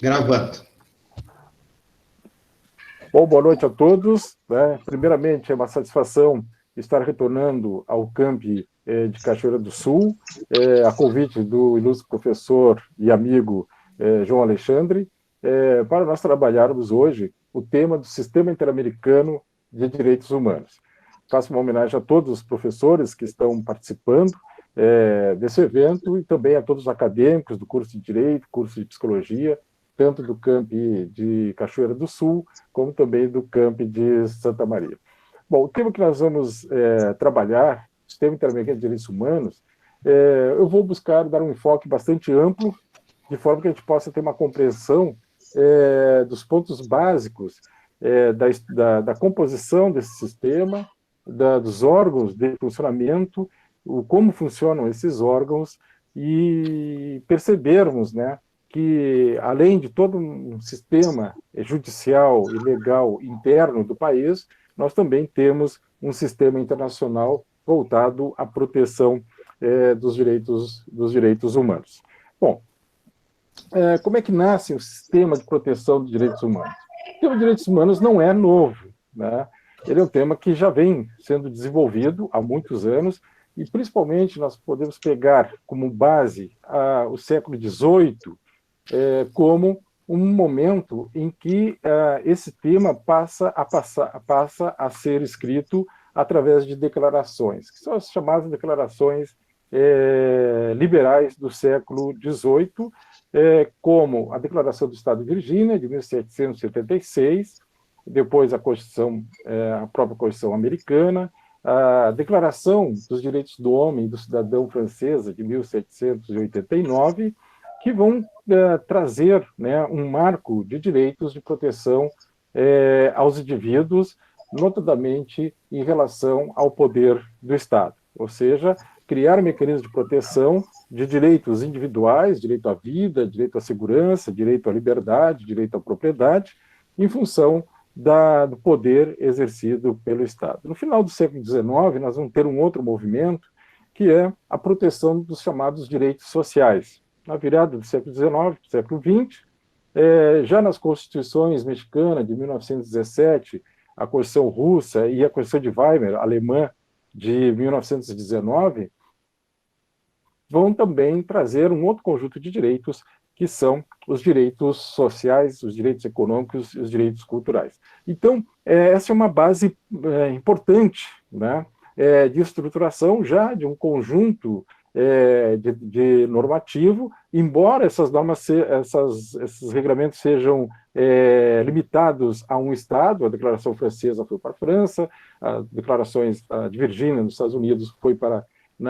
Gravando. Bom, boa noite a todos. Primeiramente, é uma satisfação estar retornando ao campi de Cachoeira do Sul, a convite do ilustre professor e amigo João Alexandre, para nós trabalharmos hoje o tema do Sistema Interamericano de Direitos Humanos. Faço uma homenagem a todos os professores que estão participando desse evento e também a todos os acadêmicos do curso de Direito, curso de Psicologia, tanto do campi de Cachoeira do Sul, como também do campi de Santa Maria. Bom, o tema que nós vamos trabalhar, Sistema Interamericano de Direitos Humanos, eu vou buscar dar um enfoque bastante amplo, de forma que a gente possa ter uma compreensão dos pontos básicos da composição desse sistema, dos órgãos de funcionamento, como funcionam esses órgãos, e percebermos, né, que, além de todo um sistema judicial e legal interno do país, nós também temos um sistema internacional voltado à proteção dos direitos humanos. Bom, como é que nasce o sistema de proteção dos direitos humanos? O sistema de direitos humanos não é novo, né? Ele é um tema que já vem sendo desenvolvido há muitos anos, e principalmente nós podemos pegar como base o século XVIII, como um momento em que esse tema passa a ser escrito através de declarações, que são as chamadas declarações liberais do século XVIII, como a Declaração do Estado de Virgínia, de 1776, depois a própria Constituição Americana, a Declaração dos Direitos do Homem e do Cidadão Francesa, de 1789, que vão trazer, né, um marco de direitos de proteção aos indivíduos, notadamente em relação ao poder do Estado, ou seja, criar mecanismos de proteção de direitos individuais, direito à vida, direito à segurança, direito à liberdade, direito à propriedade, em função do poder exercido pelo Estado. No final do século XIX, nós vamos ter um outro movimento, que é a proteção dos chamados direitos sociais. Na virada do século XIX para o século XX, já nas constituições mexicana de 1917, a Constituição russa e a Constituição de Weimar, alemã, de 1919, vão também trazer um outro conjunto de direitos, que são os direitos sociais, os direitos econômicos e os direitos culturais. Então, essa é uma base importante, né, de estruturação já de um conjunto de normativo, embora essas normas, esses regulamentos sejam limitados a um Estado. A Declaração Francesa foi para a França, as declarações de Virgínia, nos Estados Unidos, foi para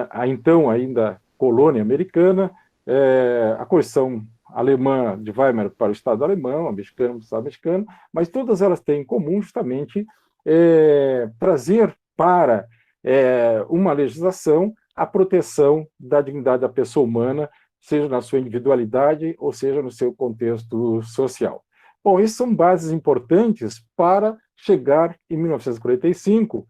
a então ainda colônia americana, a Constituição alemã de Weimar para o Estado alemão, a mexicana para o Estado mexicano, mas todas elas têm em comum justamente trazer para uma legislação a proteção da dignidade da pessoa humana, seja na sua individualidade ou seja no seu contexto social. Bom, essas são bases importantes para chegar em 1945,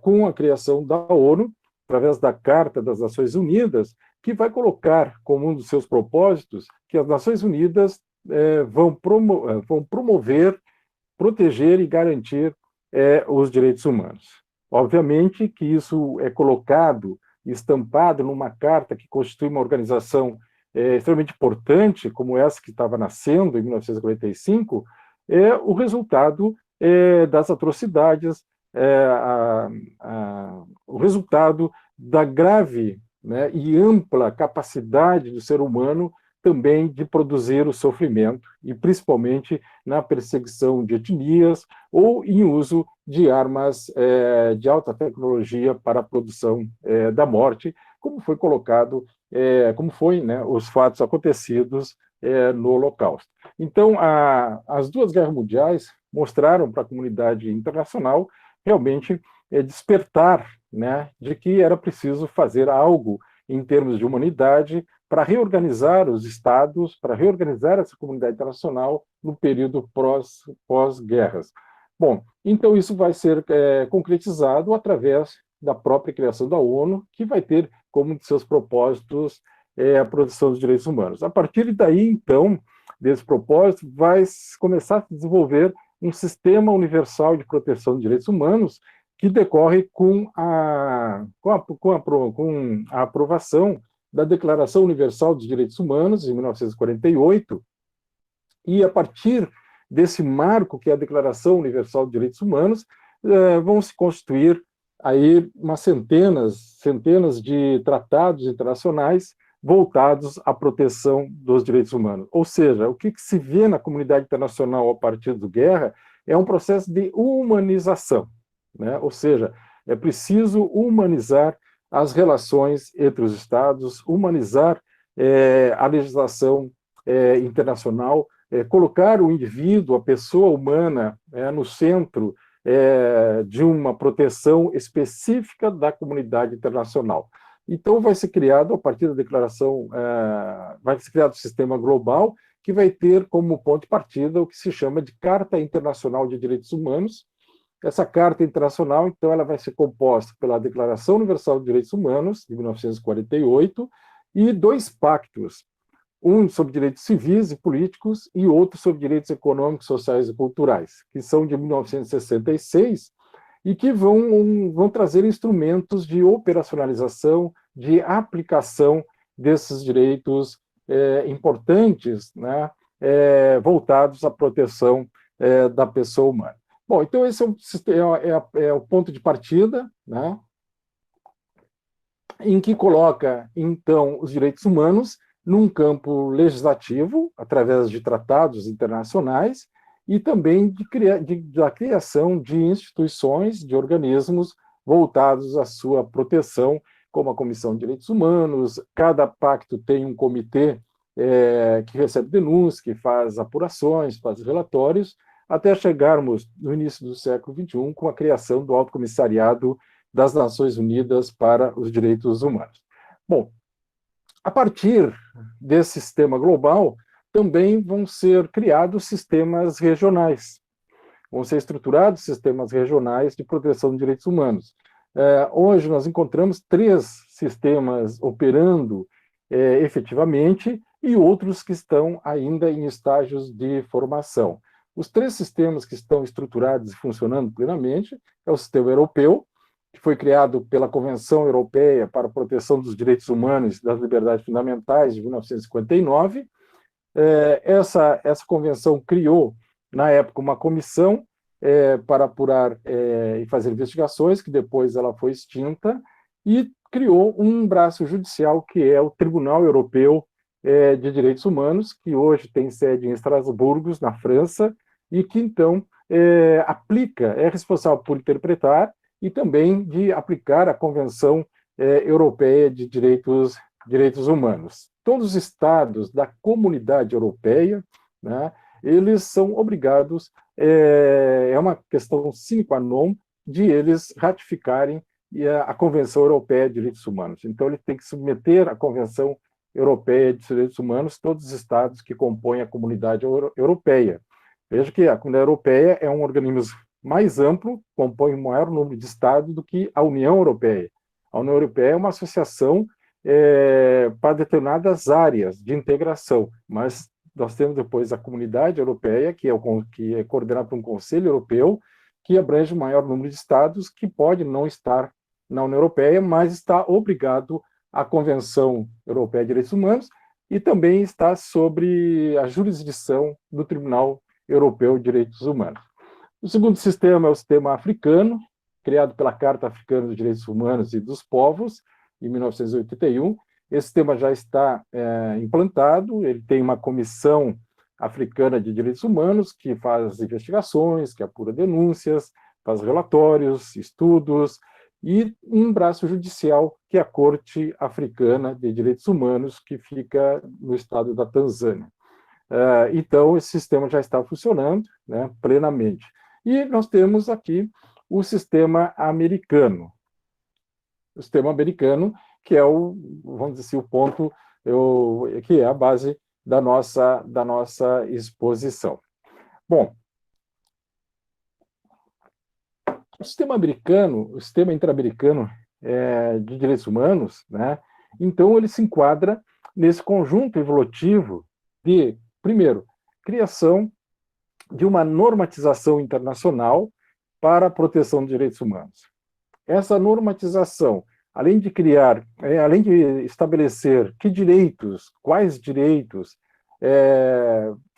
com a criação da ONU, através da Carta das Nações Unidas, que vai colocar como um dos seus propósitos que as Nações Unidas vão promover, proteger e garantir os direitos humanos. Obviamente que isso é colocado, estampado numa carta que constitui uma organização extremamente importante, como essa que estava nascendo em 1945, o resultado das atrocidades, o resultado da grave, né, e ampla capacidade do ser humano também de produzir o sofrimento, e principalmente na perseguição de etnias ou em uso de armas de alta tecnologia para a produção da morte, como foi colocado, como foi, né, os fatos acontecidos no Holocausto. Então, as duas guerras mundiais mostraram para a comunidade internacional realmente despertar, né, de que era preciso fazer algo em termos de humanidade para reorganizar os estados, para reorganizar essa comunidade internacional no período pós-guerras. Bom, então isso vai ser concretizado através da própria criação da ONU, que vai ter como um de seus propósitos a proteção dos direitos humanos. A partir daí, então, desse propósito, vai começar a se desenvolver um sistema universal de proteção de direitos humanos que decorre com a aprovação da Declaração Universal dos Direitos Humanos, em 1948, e a partir desse marco, que é a Declaração Universal dos Direitos Humanos, vão se constituir aí umas centenas de tratados internacionais voltados à proteção dos direitos humanos. Ou seja, o que se vê na comunidade internacional a partir do Guerra é um processo de humanização, né? Ou seja, é preciso humanizar as relações entre os Estados, humanizar a legislação internacional, colocar o indivíduo, a pessoa humana, no centro de uma proteção específica da comunidade internacional. Então, vai ser criado, a partir da declaração, vai ser criado um sistema global que vai ter como ponto de partida o que se chama de Carta Internacional de Direitos Humanos. Essa Carta Internacional, então, ela vai ser composta pela Declaração Universal de Direitos Humanos, de 1948, e dois pactos, um sobre direitos civis e políticos e outro sobre direitos econômicos, sociais e culturais, que são de 1966 e que vão trazer instrumentos de operacionalização, de aplicação desses direitos importantes, né, voltados à proteção da pessoa humana. Bom, então esse é o ponto de partida, né, em que coloca, então, os direitos humanos num campo legislativo, através de tratados internacionais, e também da criação de instituições, de organismos voltados à sua proteção, como a Comissão de Direitos Humanos. Cada pacto tem um comitê que recebe denúncias, que faz apurações, faz relatórios, até chegarmos no início do século XXI com a criação do Alto Comissariado das Nações Unidas para os Direitos Humanos. Bom, a partir desse sistema global, também vão ser criados sistemas regionais. Vão ser estruturados sistemas regionais de proteção de direitos humanos. Hoje nós encontramos 3 sistemas operando efetivamente e outros que estão ainda em estágios de formação. Os 3 sistemas que estão estruturados e funcionando plenamente é o sistema europeu, que foi criado pela Convenção Europeia para a Proteção dos Direitos Humanos e das Liberdades Fundamentais, de 1959. Essa convenção criou, na época, uma comissão para apurar e fazer investigações, que depois ela foi extinta, e criou um braço judicial, que é o Tribunal Europeu de Direitos Humanos, que hoje tem sede em Estrasburgo, na França, e que, então, é responsável por interpretar e também de aplicar a Convenção Europeia de Direitos Humanos. Todos os estados da Comunidade Europeia, né, eles são obrigados, é uma questão sine qua non, de eles ratificarem a Convenção Europeia de Direitos Humanos. Então, ele tem que submeter à Convenção Europeia de Direitos Humanos todos os estados que compõem a Comunidade Europeia. Veja que a Comunidade Europeia é um organismo mais amplo, compõe um maior número de estados do que a União Europeia. A União Europeia é uma associação para determinadas áreas de integração, mas nós temos depois a Comunidade Europeia, que é coordenada por um Conselho Europeu, que abrange o maior número de estados, que pode não estar na União Europeia, mas está obrigado à Convenção Europeia de Direitos Humanos e também está sob a jurisdição do Tribunal Europeu de Direitos Humanos. O segundo sistema é o sistema africano, criado pela Carta Africana dos Direitos Humanos e dos Povos, em 1981. Esse sistema já está implantado, ele tem uma comissão africana de direitos humanos que faz investigações, que apura denúncias, faz relatórios, estudos, e um braço judicial, que é a Corte Africana de Direitos Humanos, que fica no estado da Tanzânia. Então, esse sistema já está funcionando, né, plenamente. E nós temos aqui o sistema americano. O sistema americano, que é vamos dizer assim, o ponto, que é a base da nossa exposição. Bom, o sistema americano, o sistema interamericano de direitos humanos, né, então ele se enquadra nesse conjunto evolutivo de Primeiro, criação de uma normatização internacional para a proteção de direitos humanos. Essa normatização, além de além de estabelecer que direitos, quais direitos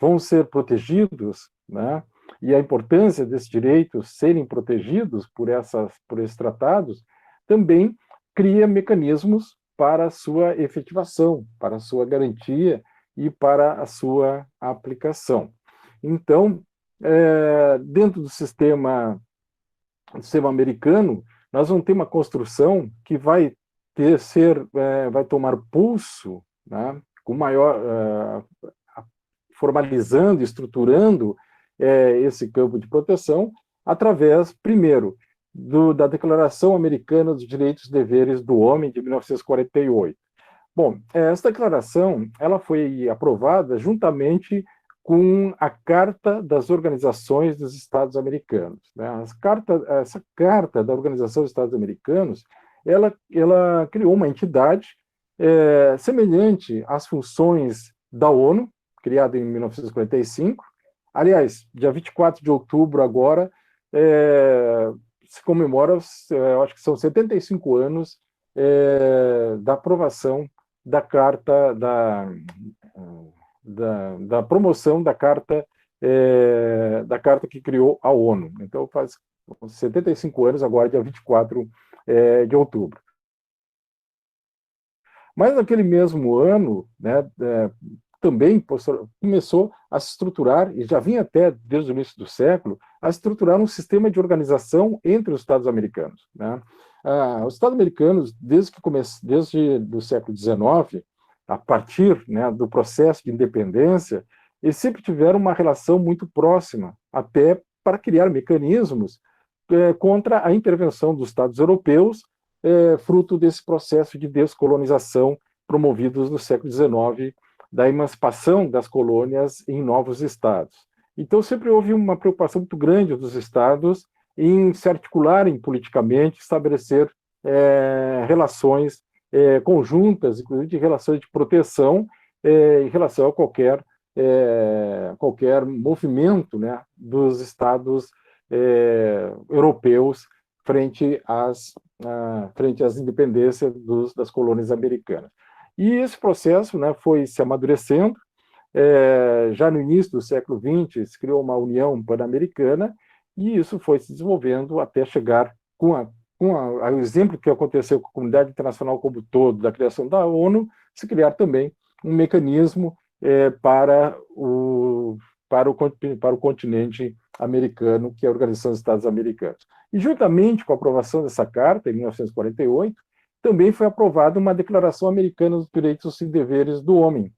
vão ser protegidos, né, e a importância desses direitos serem protegidos por esses tratados, também cria mecanismos para a sua efetivação, para a sua garantia e para a sua aplicação. Então, dentro do sistema americano, nós vamos ter uma construção que vai tomar pulso, né, com maior, formalizando, estruturando esse campo de proteção, através, primeiro, da Declaração Americana dos Direitos e Deveres do Homem, de 1948. Bom, essa declaração ela foi aprovada juntamente com a Carta das Organizações dos Estados Americanos, né? Essa Carta da Organização dos Estados Americanos, ela criou uma entidade semelhante às funções da ONU, criada em 1945. Aliás, dia 24 de outubro agora, se comemora, acho que são 75 anos da aprovação da Carta da promoção da Carta que criou a ONU. Então, faz 75 anos agora, dia 24 de outubro. Mas naquele mesmo ano, né, também começou a se estruturar, e já vinha até desde o início do século, a estruturar um sistema de organização entre os Estados americanos, né? Os Estados americanos, desde o século XIX, a partir, né, do processo de independência, eles sempre tiveram uma relação muito próxima, até para criar mecanismos contra a intervenção dos Estados europeus, fruto desse processo de descolonização promovidos no século XIX, da emancipação das colônias em novos estados. Então, sempre houve uma preocupação muito grande dos estados em se articularem politicamente, estabelecer relações conjuntas, inclusive de relações de proteção em relação a qualquer movimento, né, dos estados europeus frente às independências das colônias americanas. E esse processo, né, foi se amadurecendo. Já no início do século XX, se criou uma União Pan-Americana, e isso foi se desenvolvendo até chegar o exemplo que aconteceu com a comunidade internacional como um todo, da criação da ONU, se criar também um mecanismo para o continente americano, que é a Organização dos Estados Americanos. E juntamente com a aprovação dessa carta, em 1948, também foi aprovada uma Declaração Americana dos Direitos e Deveres do Homem.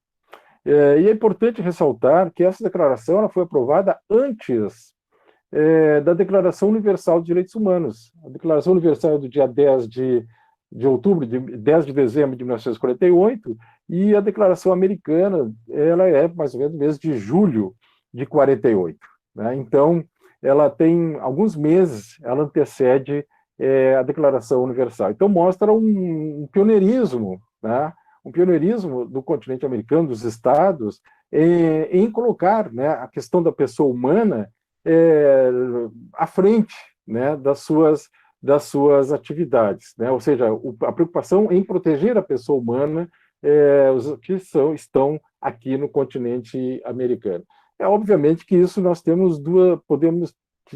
E é importante ressaltar que essa declaração ela foi aprovada antes da Declaração Universal dos Direitos Humanos. A Declaração Universal é do dia 10 de dezembro de 1948, e a Declaração Americana ela é mais ou menos no mês de julho de 48. Né? Então, ela tem alguns meses, ela antecede a Declaração Universal. Então, mostra um pioneirismo, né? Um pioneirismo do continente americano, dos estados, em colocar, né, a questão da pessoa humana à frente, né, das suas atividades, né? Ou seja, a preocupação em proteger a pessoa humana que estão aqui no continente americano. Obviamente que isso nós podemos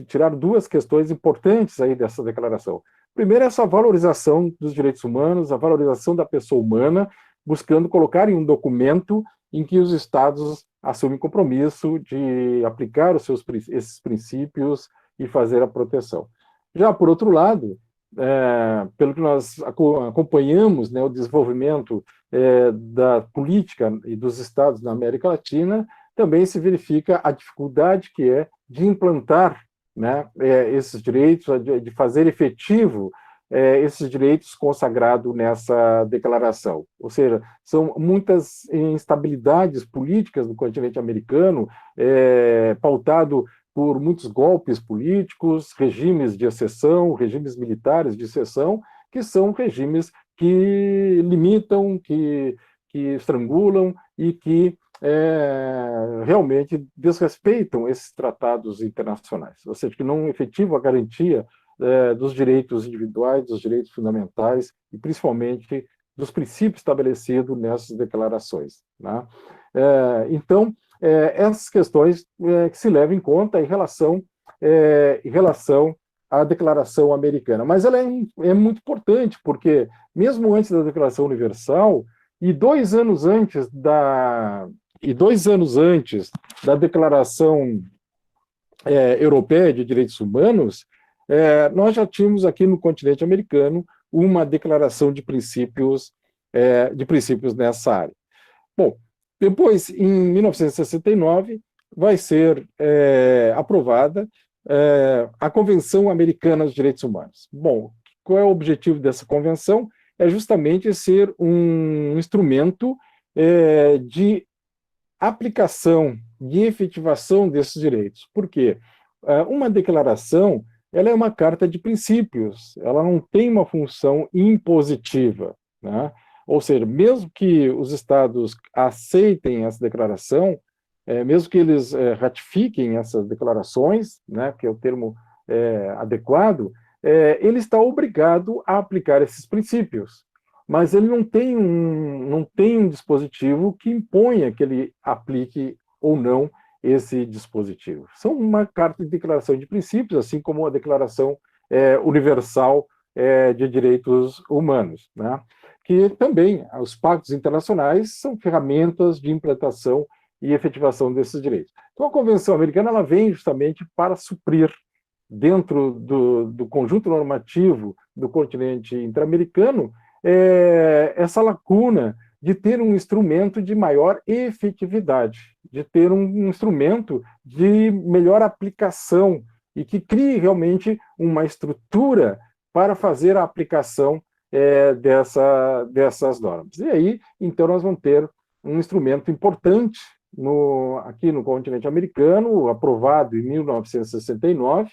tirar duas questões importantes aí dessa declaração. Primeiro, essa valorização dos direitos humanos, a valorização da pessoa humana, buscando colocar em um documento em que os estados assumem compromisso de aplicar esses princípios e fazer a proteção. Já, por outro lado, pelo que nós acompanhamos, né, o desenvolvimento da política e dos estados na América Latina, também se verifica a dificuldade que é de implantar, né, esses direitos, de fazer efetivo esses direitos consagrados nessa declaração. Ou seja, são muitas instabilidades políticas no continente americano, pautado por muitos golpes políticos, regimes de exceção, regimes militares de exceção, que são regimes que limitam, que estrangulam e que realmente desrespeitam esses tratados internacionais, ou seja, que não efetivam a garantia dos direitos individuais, dos direitos fundamentais e, principalmente, dos princípios estabelecidos nessas declarações, né? Então, essas questões que se levam em conta em relação à Declaração Americana. Mas ela é muito importante, porque mesmo antes da Declaração Universal, e 2 anos antes da Declaração Europeia de Direitos Humanos, nós já tínhamos aqui no continente americano uma declaração de princípios nessa área. Bom, depois, em 1969, vai ser aprovada a Convenção Americana dos Direitos Humanos. Bom, qual é o objetivo dessa convenção? É justamente ser um instrumento de aplicação, de efetivação desses direitos. Por quê? Uma declaração, ela é uma carta de princípios, ela não tem uma função impositiva, né? Ou seja, mesmo que os estados aceitem essa declaração, mesmo que eles ratifiquem essas declarações, né, que é o termo adequado, ele está obrigado a aplicar esses princípios, mas ele não tem um dispositivo que imponha que ele aplique ou não esse dispositivo. São uma carta de declaração de princípios, assim como a Declaração Universal de Direitos Humanos, né? Que também os pactos internacionais são ferramentas de implantação e efetivação desses direitos. Então, a Convenção Americana ela vem justamente para suprir, dentro do conjunto normativo do continente interamericano, essa lacuna de ter um instrumento de maior efetividade, de ter um instrumento de melhor aplicação e que crie realmente uma estrutura para fazer a aplicação dessas normas. E aí, então, nós vamos ter um instrumento importante aqui no continente americano, aprovado em 1969,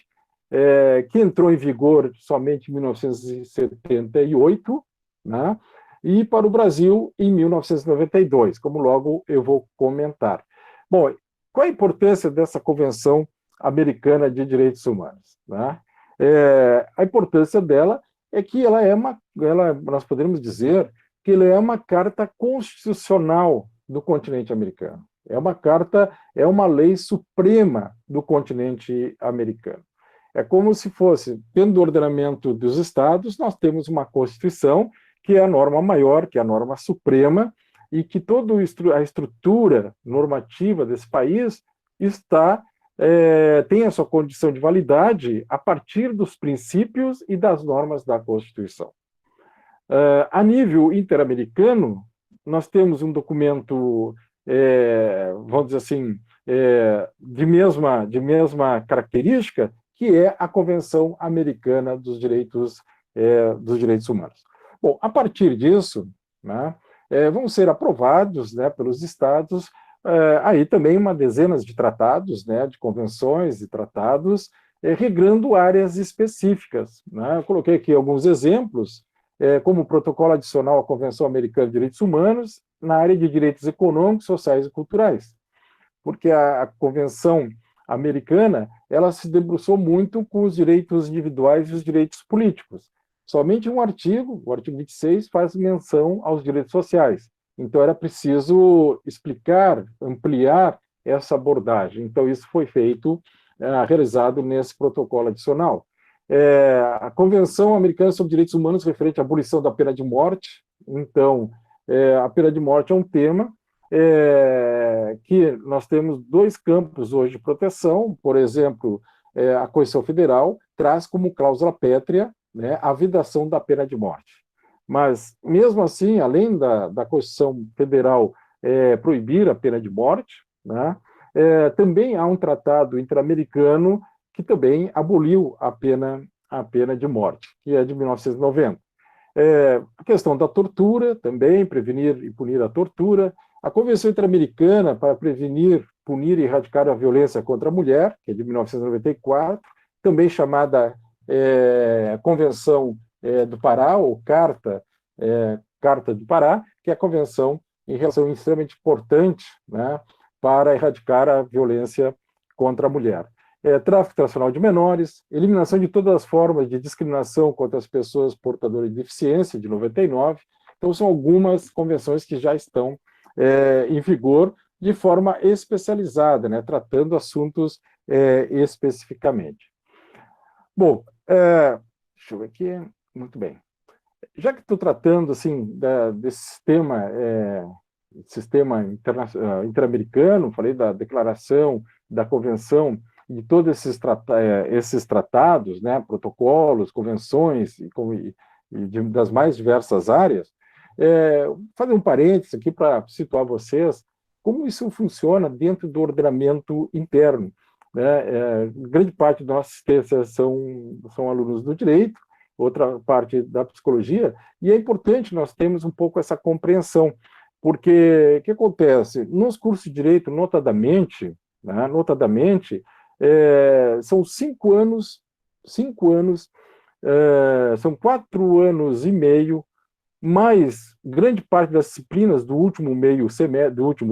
que entrou em vigor somente em 1978, né? E para o Brasil em 1992, como logo eu vou comentar. Bom, qual a importância dessa Convenção Americana de Direitos Humanos, né? A importância dela é que nós poderíamos dizer que ela é uma carta constitucional do continente americano. É uma lei suprema do continente americano. É como se fosse, dentro do ordenamento dos estados, nós temos uma Constituição, que é a norma maior, que é a norma suprema, e que toda a estrutura normativa desse país tem a sua condição de validade a partir dos princípios e das normas da Constituição. A nível interamericano, nós temos um documento, vamos dizer assim, de mesma característica, que é a Convenção Americana dos Direitos Humanos. Bom, a partir disso, né, vão ser aprovados, né, pelos estados aí também uma dezenas de tratados, né, de convenções e tratados, regrando áreas específicas, né? Eu coloquei aqui alguns exemplos, como o protocolo adicional à Convenção Americana de Direitos Humanos, na área de direitos econômicos, sociais e culturais, porque a Convenção Americana ela se debruçou muito com os direitos individuais e os direitos políticos. Somente um artigo, o artigo 26, faz menção aos direitos sociais. Então, era preciso explicar, ampliar essa abordagem. Então, isso foi realizado nesse protocolo adicional. A Convenção Americana sobre Direitos Humanos referente à abolição da pena de morte. Então, a pena de morte é um tema que nós temos dois campos hoje de proteção. Por exemplo, a Constituição Federal traz como cláusula pétrea, né, a vedação da pena de morte. Mas, mesmo assim, além da Constituição Federal proibir a pena de morte, né, também há um tratado interamericano que também aboliu a pena de morte, que é de 1990. A questão da tortura também, prevenir e punir a tortura. A Convenção Interamericana para prevenir, punir e erradicar a violência contra a mulher, que é de 1994, também chamada Convenção do Pará, ou Carta do Pará, que é a Convenção em relação extremamente importante, né, para erradicar a violência contra a mulher. Tráfico internacional de menores, eliminação de todas as formas de discriminação contra as pessoas portadoras de deficiência, de 99. Então, são algumas convenções que já estão em vigor de forma especializada, né, tratando assuntos especificamente. Bom, deixa eu ver aqui, muito bem. Já que estou tratando assim, desse sistema interamericano, falei da declaração, da convenção, de todos esses tratados, né, protocolos, convenções das mais diversas áreas, fazer um parênteses aqui para situar vocês como isso funciona dentro do ordenamento interno. Né? Grande parte da nossa assistência são alunos do direito, outra parte da psicologia, e é importante nós termos um pouco essa compreensão, porque o que acontece? Nos cursos de direito, notadamente, né, são 5 anos, são 4 anos e meio, mais grande parte das disciplinas do último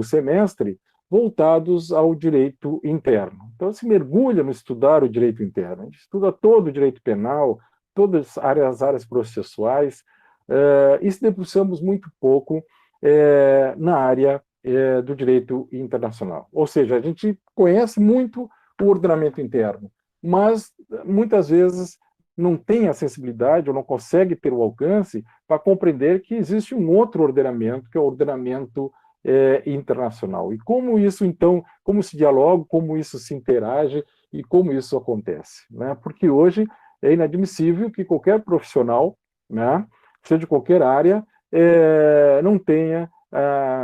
semestre voltados ao direito interno. Então, se mergulha no estudar o direito interno, a gente estuda todo o direito penal, todas as áreas processuais, e se debruçamos muito pouco na área do direito internacional. Ou seja, a gente conhece muito o ordenamento interno, mas muitas vezes não tem a sensibilidade ou não consegue ter o alcance para compreender que existe um outro ordenamento, que é o ordenamento internacional. E como isso, então, como se dialoga, como isso se interage e como isso acontece. Né? Porque hoje é inadmissível que qualquer profissional, né, seja de qualquer área, não tenha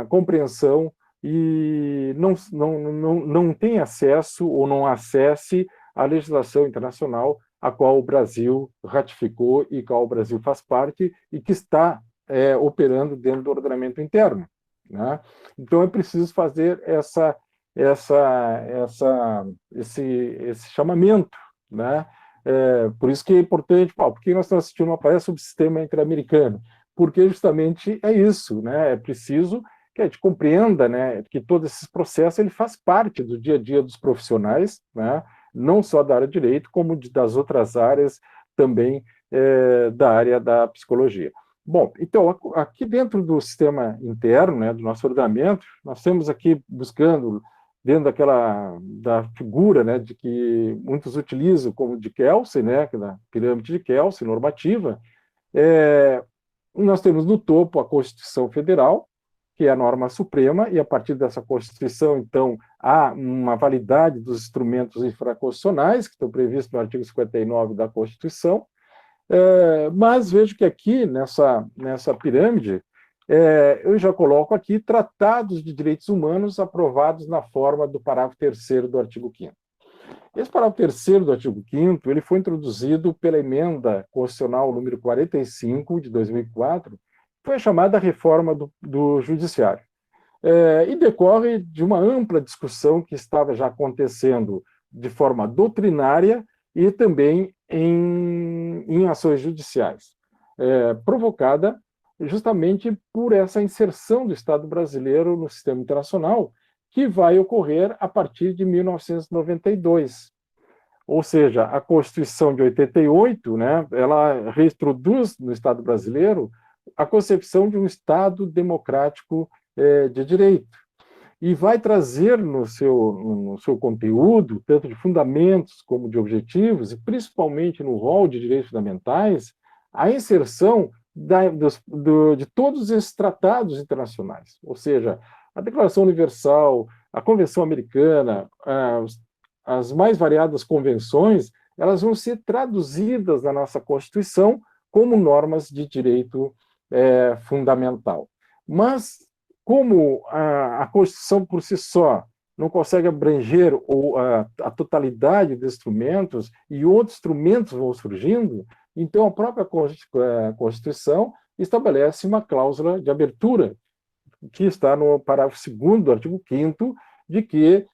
compreensão e não tenha acesso ou não acesse a legislação internacional a qual o Brasil ratificou e qual o Brasil faz parte e que está operando dentro do ordenamento interno. Né? Então, é preciso fazer esse chamamento. Né? Por isso que é importante, por que nós estamos assistindo uma palestra sobre o sistema interamericano? Porque justamente é isso, né? É preciso que a gente compreenda, né, que todos esses processos ele faz parte do dia a dia dos profissionais, né? Não só da área de direito, como das outras áreas também da área da psicologia. Bom, então, aqui dentro do sistema interno, né, do nosso ordenamento, nós temos aqui buscando, dentro da figura, né, de que muitos utilizam como de Kelsey, né, que é da pirâmide de Kelsey, normativa, nós temos no topo a Constituição Federal, que é a norma suprema, e a partir dessa Constituição, então, há uma validade dos instrumentos infraconstitucionais, que estão previstos no artigo 59 da Constituição, mas vejo que aqui, nessa pirâmide, eu já coloco aqui tratados de direitos humanos aprovados na forma do parágrafo 3º do artigo 5º. Esse parágrafo 3º do artigo 5º, ele foi introduzido pela emenda constitucional número 45, de 2004, foi a chamada reforma do Judiciário. E decorre de uma ampla discussão que estava já acontecendo de forma doutrinária e também em ações judiciais, provocada justamente por essa inserção do Estado brasileiro no sistema internacional, que vai ocorrer a partir de 1992. Ou seja, a Constituição de 88, né, ela reintroduz no Estado brasileiro a concepção de um Estado democrático de direito. E vai trazer no seu conteúdo, tanto de fundamentos como de objetivos, e principalmente no rol de direitos fundamentais, a inserção de todos esses tratados internacionais. Ou seja, a Declaração Universal, a Convenção Americana, as mais variadas convenções, elas vão ser traduzidas na nossa Constituição como normas de direito fundamental. Mas, como a Constituição por si só não consegue abranger a totalidade dos instrumentos e outros instrumentos vão surgindo, então a própria Constituição estabelece uma cláusula de abertura, que está no parágrafo 2º do artigo 5º, de que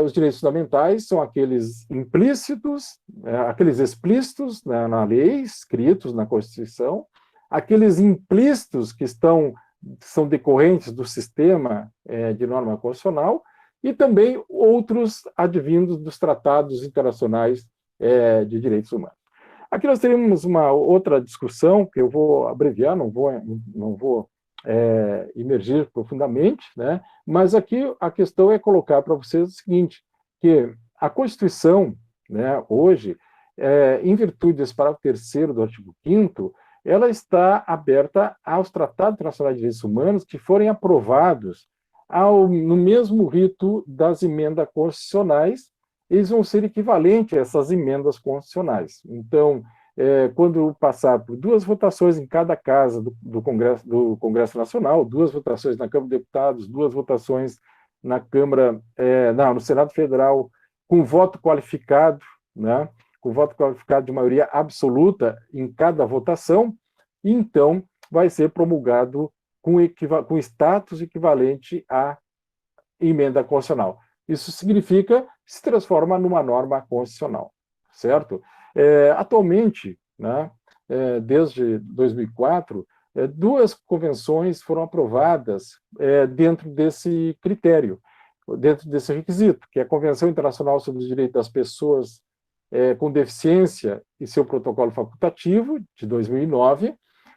os direitos fundamentais são aqueles implícitos, aqueles explícitos na lei, escritos na Constituição, aqueles implícitos que estão são decorrentes do sistema de norma constitucional, e também outros advindos dos tratados internacionais de direitos humanos. Aqui nós teremos uma outra discussão, que eu vou abreviar, não vou imergir profundamente, né? Mas aqui a questão é colocar para vocês o seguinte, que a Constituição, né, hoje, em virtude desse parágrafo 3º do artigo 5º, ela está aberta aos tratados internacionais de direitos humanos que forem aprovados no mesmo rito das emendas constitucionais. Eles vão ser equivalentes a essas emendas constitucionais. Então, quando passar por 2 votações em cada casa do Congresso Nacional, 2 votações na Câmara de Deputados, 2 votações na Câmara, no Senado Federal, com voto qualificado, né, com voto qualificado de maioria absoluta em cada votação, então vai ser promulgado com status equivalente à emenda constitucional. Isso significa que se transforma numa norma constitucional, certo? Atualmente, né, desde 2004, 2 convenções foram aprovadas dentro desse critério, dentro desse requisito, que é a Convenção Internacional sobre os Direitos das Pessoas com Deficiência e seu protocolo facultativo, de 2009.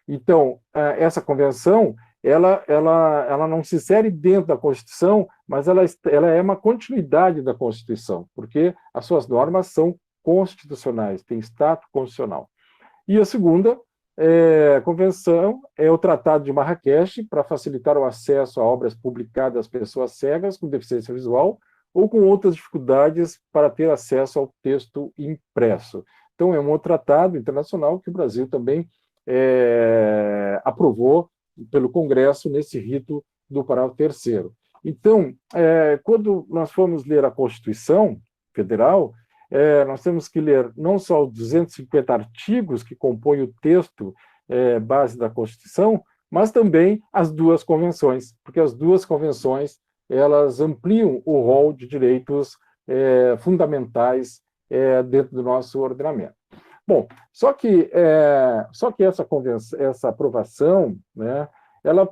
Então, essa convenção, ela não se insere dentro da Constituição, mas ela é uma continuidade da Constituição, porque as suas normas são constitucionais, têm status constitucional. E a segunda convenção é o Tratado de Marrakech, para facilitar o acesso a obras publicadas às pessoas cegas com deficiência visual ou com outras dificuldades para ter acesso ao texto impresso. Então, é um outro tratado internacional que o Brasil também aprovou pelo Congresso nesse rito do parágrafo 3º. Então, quando nós formos ler a Constituição Federal, nós temos que ler não só os 250 artigos que compõem o texto base da Constituição, mas também as 2 convenções, porque as 2 convenções elas ampliam o rol de direitos fundamentais dentro do nosso ordenamento. Bom, só que essa aprovação, né, ela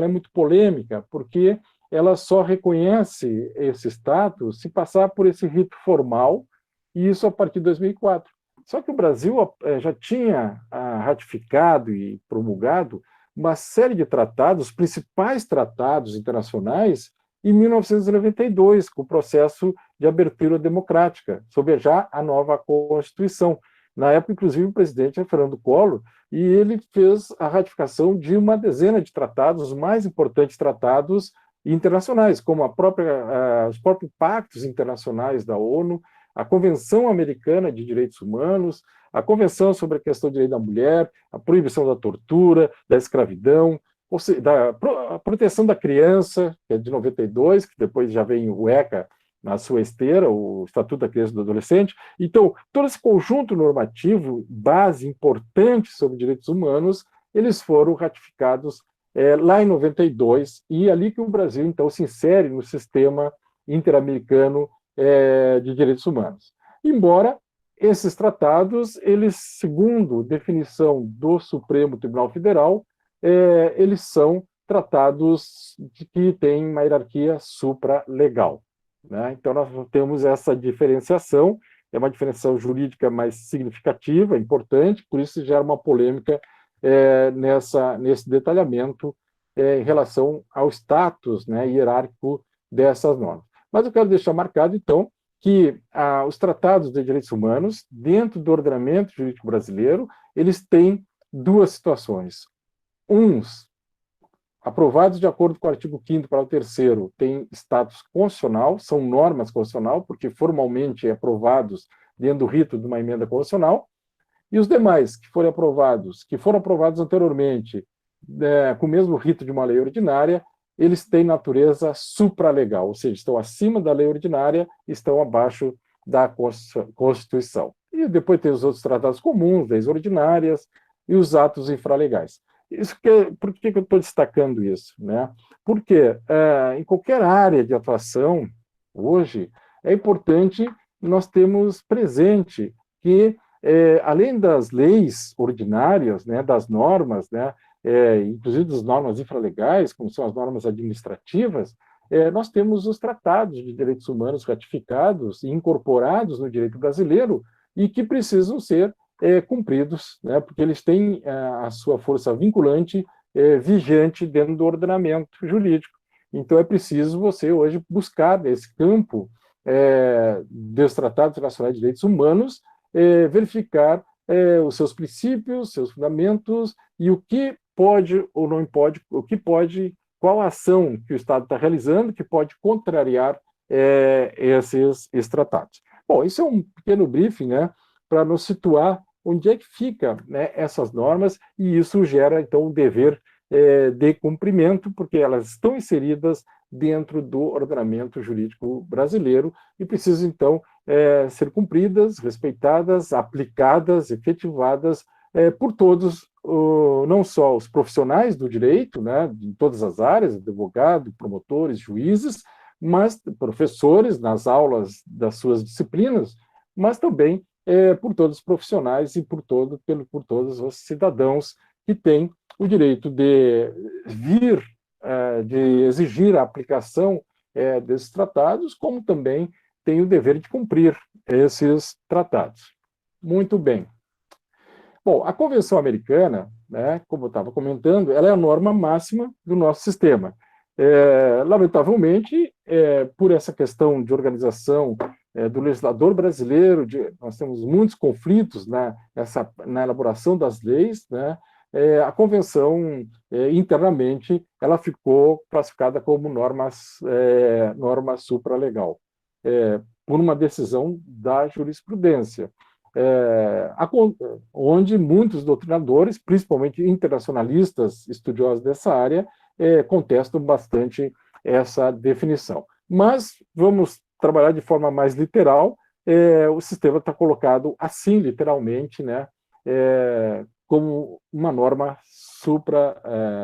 é muito polêmica, porque ela só reconhece esse status se passar por esse rito formal, e isso a partir de 2004. Só que o Brasil já tinha ratificado e promulgado uma série de tratados, os principais tratados internacionais, em 1992, com o processo de abertura democrática, sob já a nova Constituição. Na época, inclusive, o presidente era Fernando Collor, e ele fez a ratificação de uma dezena de tratados, os mais importantes tratados internacionais, como os próprios pactos internacionais da ONU, a Convenção Americana de Direitos Humanos, a Convenção sobre a questão do direito da mulher, a proibição da tortura, da escravidão, ou seja, a proteção da criança, que é de 92, que depois já vem o ECA na sua esteira, o Estatuto da Criança e do Adolescente. Então, todo esse conjunto normativo, base importante sobre direitos humanos, eles foram ratificados lá em 92, e ali que o Brasil, então, se insere no sistema interamericano de direitos humanos. Embora esses tratados, eles, segundo definição do Supremo Tribunal Federal, eles são tratados que têm uma hierarquia supralegal, né? Então, nós temos essa diferenciação, é uma diferenciação jurídica mais significativa, importante, por isso gera uma polêmica nesse detalhamento em relação ao status, né, hierárquico dessas normas. Mas eu quero deixar marcado, então, que os tratados de direitos humanos, dentro do ordenamento jurídico brasileiro, eles têm 2 situações. Uns, aprovados de acordo com o artigo 5º para o 3º, têm status constitucional, são normas constitucional, porque formalmente aprovados dentro do rito de uma emenda constitucional, e os demais que foram aprovados anteriormente, com o mesmo rito de uma lei ordinária, eles têm natureza supralegal, ou seja, estão acima da lei ordinária, estão abaixo da Constituição. E depois tem os outros tratados comuns, leis ordinárias e os atos infralegais. Por que eu estou destacando isso, né? Porque em qualquer área de atuação, hoje, é importante nós termos presente que, além das leis ordinárias, né, das normas, né, inclusive das normas infralegais, como são as normas administrativas, nós temos os tratados de direitos humanos ratificados e incorporados no direito brasileiro e que precisam ser cumpridos, né, porque eles têm a sua força vinculante vigente dentro do ordenamento jurídico. Então, é preciso você hoje buscar nesse campo dos tratados internacionais de direitos humanos, verificar os seus princípios, seus fundamentos e o que pode ou não pode, o que pode, qual a ação que o Estado está realizando que pode contrariar esses tratados. Bom, isso é um pequeno briefing, né, para nos situar onde é que fica, né, essas normas, e isso gera, então, um dever de cumprimento, porque elas estão inseridas dentro do ordenamento jurídico brasileiro e precisam, então, ser cumpridas, respeitadas, aplicadas, efetivadas por todos, não só os profissionais do direito, né, em todas as áreas, advogado, promotores, juízes, mas professores nas aulas das suas disciplinas, mas também por todos os profissionais e por todos os cidadãos que têm o direito de vir, de exigir a aplicação desses tratados, como também tem o dever de cumprir esses tratados. Muito bem. Bom, a Convenção Americana, né, como eu estava comentando, ela é a norma máxima do nosso sistema. Lamentavelmente, por essa questão de organização do legislador brasileiro, nós temos muitos conflitos na elaboração das leis, né, a convenção, internamente, ela ficou classificada como norma supralegal, por uma decisão da jurisprudência, onde muitos doutrinadores, principalmente internacionalistas estudiosos dessa área, contestam bastante essa definição. Mas vamos trabalhar de forma mais literal, o sistema está colocado assim, literalmente, né, como uma norma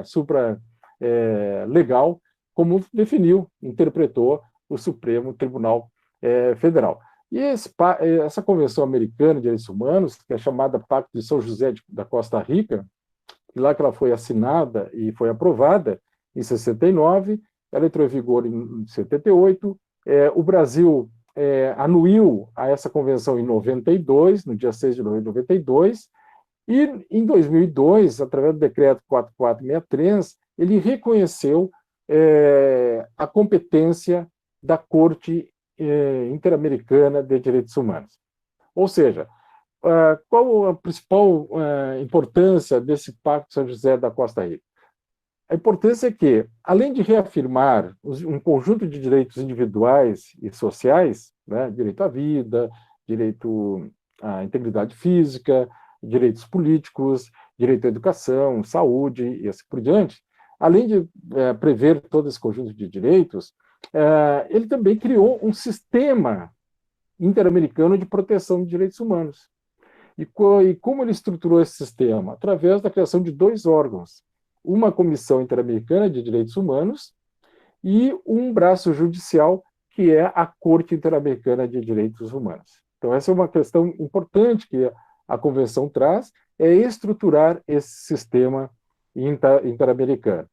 supra-legal, como definiu, interpretou o Supremo Tribunal Federal. E essa Convenção Americana de Direitos Humanos, que é chamada Pacto de São José da Costa Rica, lá que ela foi assinada e foi aprovada em 69, ela entrou em vigor em 78, o Brasil anuiu a essa convenção em 92, no dia 6 de novembro de 92, e em 2002, através do decreto 4463, ele reconheceu a competência da Corte Interamericana de Direitos Humanos. Ou seja, qual a principal importância desse Pacto de São José da Costa Rica? A importância é que, além de reafirmar um conjunto de direitos individuais e sociais, né, direito à vida, direito à integridade física, direitos políticos, direito à educação, saúde e assim por diante, além de prever todo esse conjunto de direitos, ele também criou um sistema interamericano de proteção de direitos humanos. E como ele estruturou esse sistema? Através da criação de 2 órgãos, uma Comissão Interamericana de Direitos Humanos e um braço judicial, que é a Corte Interamericana de Direitos Humanos. Então, essa é uma questão importante que a Convenção traz, é estruturar esse sistema interamericano.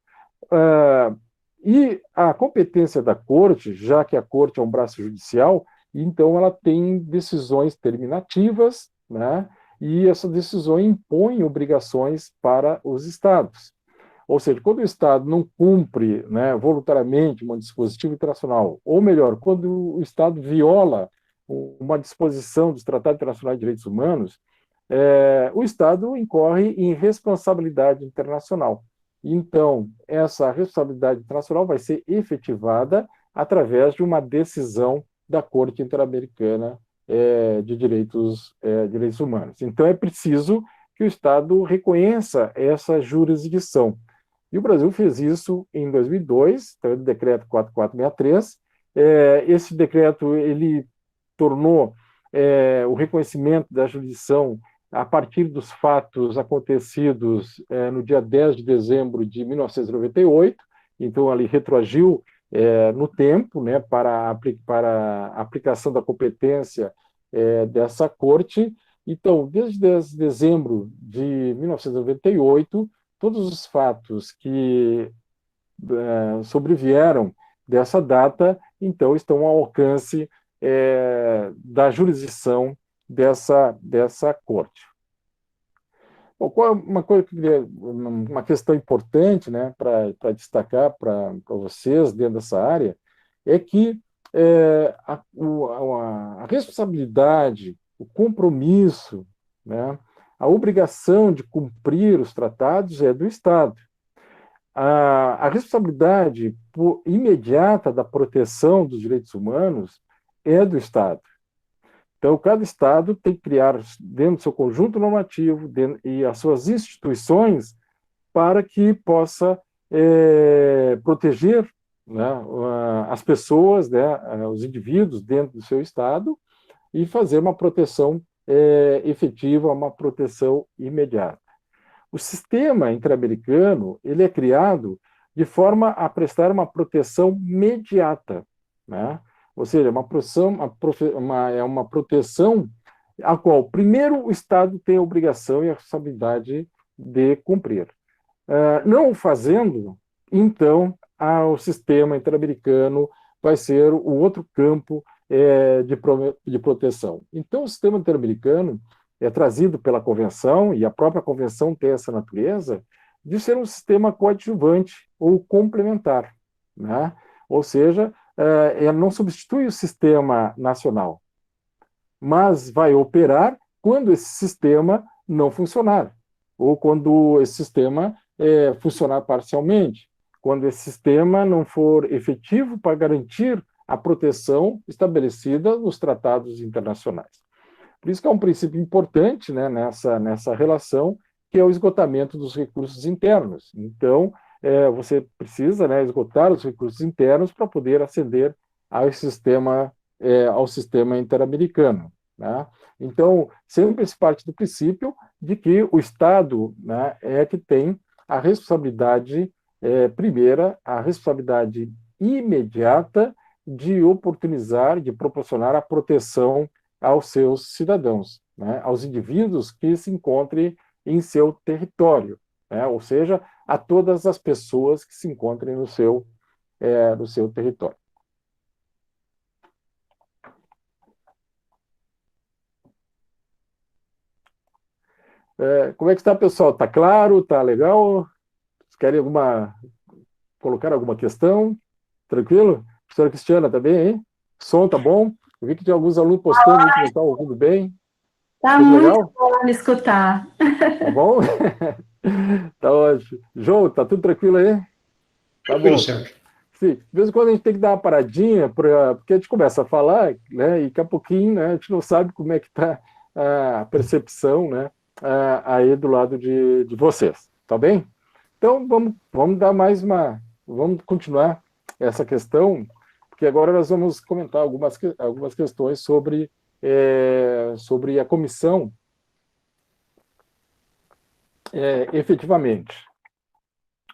E a competência da Corte, já que a Corte é um braço judicial, então ela tem decisões terminativas, né, e essa decisão impõe obrigações para os Estados. Ou seja, quando o Estado não cumpre, né, voluntariamente um dispositivo internacional, ou melhor, quando o Estado viola uma disposição dos Tratados Internacionais de Direitos Humanos, o Estado incorre em responsabilidade internacional. Então, essa responsabilidade internacional vai ser efetivada através de uma decisão da Corte Interamericana de Direitos Humanos. Então, é preciso que o Estado reconheça essa jurisdição. E o Brasil fez isso em 2002, através do decreto 4463. Esse decreto ele tornou o reconhecimento da jurisdição a partir dos fatos acontecidos no dia 10 de dezembro de 1998, então ali retroagiu no tempo, né, para a aplicação da competência dessa corte. Então, desde 10 de dezembro de 1998, todos os fatos que sobrevieram dessa data, então estão ao alcance da jurisdição dessa corte. Bom, uma coisa uma questão importante, né, para destacar para vocês dentro dessa área é que a responsabilidade, o compromisso, né, a obrigação de cumprir os tratados é do Estado. A responsabilidade imediata da proteção dos direitos humanos é do Estado. Então, cada Estado tem que criar, dentro do seu conjunto normativo e as suas instituições, para que possa proteger, né, as pessoas, né, os indivíduos dentro do seu Estado e fazer uma proteção efetiva, uma proteção imediata. O sistema interamericano ele é criado de forma a prestar uma proteção imediata, né? Ou seja, é uma proteção a qual, primeiro, o Estado tem a obrigação e a responsabilidade de cumprir. Não fazendo, então, o sistema interamericano vai ser o outro campo de proteção. Então, o sistema interamericano é trazido pela Convenção, e a própria Convenção tem essa natureza, de ser um sistema coadjuvante ou complementar, né? Ou seja, ela não substitui o sistema nacional, mas vai operar quando esse sistema não funcionar, ou quando esse sistema funcionar parcialmente, quando esse sistema não for efetivo para garantir a proteção estabelecida nos tratados internacionais. Por isso que é um princípio importante, né, nessa relação, que é o esgotamento dos recursos internos. Então, você precisa, né, esgotar os recursos internos para poder ascender ao sistema interamericano, né? Então, sempre se parte do princípio de que o Estado, né, é que tem a responsabilidade primeira, a responsabilidade imediata de oportunizar, de proporcionar a proteção aos seus cidadãos, né, aos indivíduos que se encontrem em seu território, né, ou seja, a todas as pessoas que se encontrem no seu território. Como é que está, pessoal? Está claro? Está legal? Vocês querem colocar alguma questão? Tranquilo? Professora Cristiana, tá bem, hein? Som tá bom? Eu vi que tem alguns alunos postando aí que não estão ouvindo bem. Tá Tudo muito legal? bom me escutar. Tá bom? Tá ótimo. João, tá tudo tranquilo aí? Tá Tranquilo, bom. Sérgio. Sim, de vez em quando a gente tem que dar uma paradinha, porque a gente começa a falar, né, e daqui a pouquinho, né, a gente não sabe como é que está a percepção, né, aí do lado de vocês, tá bem? Então, vamos dar vamos continuar essa questão, porque agora nós vamos comentar algumas questões sobre a comissão efetivamente.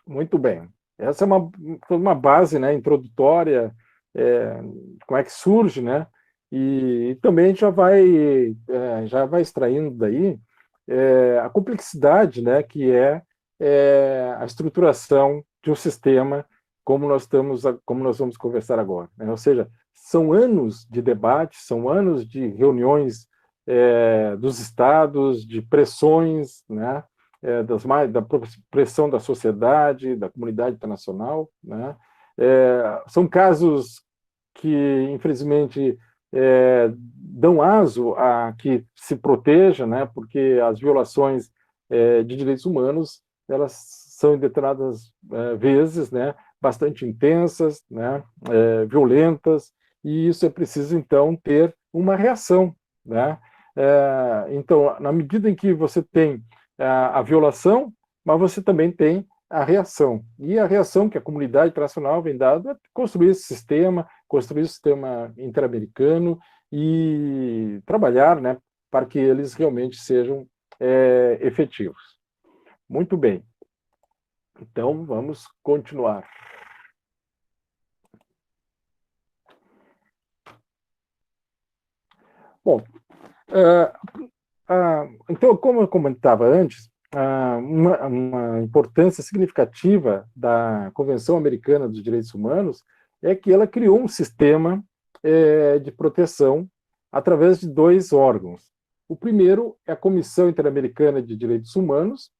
Muito bem. Essa é uma base, né, introdutória, como é que surge, né? E também a gente já vai extraindo daí a complexidade, né, que a estruturação de um sistema como nós vamos conversar agora, né? Ou seja, são anos de debate, são anos de reuniões dos estados, de pressões, né? Da pressão da sociedade, da comunidade internacional, né? São casos que, infelizmente, dão aso a que se proteja, né? Porque as violações de direitos humanos elas são em determinadas vezes, né? Bastante intensas, né? Violentas, e isso é preciso, então, ter uma reação, né? Então, na medida em que você tem a violação, mas você também tem a reação. E a reação que a comunidade internacional vem dando é construir esse sistema, construir o sistema interamericano e trabalhar, né, para que eles realmente sejam efetivos. Muito bem. Então, vamos continuar. Bom, então, como eu comentava antes, uma importância significativa da Convenção Americana dos Direitos Humanos é que ela criou um sistema de proteção através de dois órgãos. O primeiro é a Comissão Interamericana de Direitos Humanos,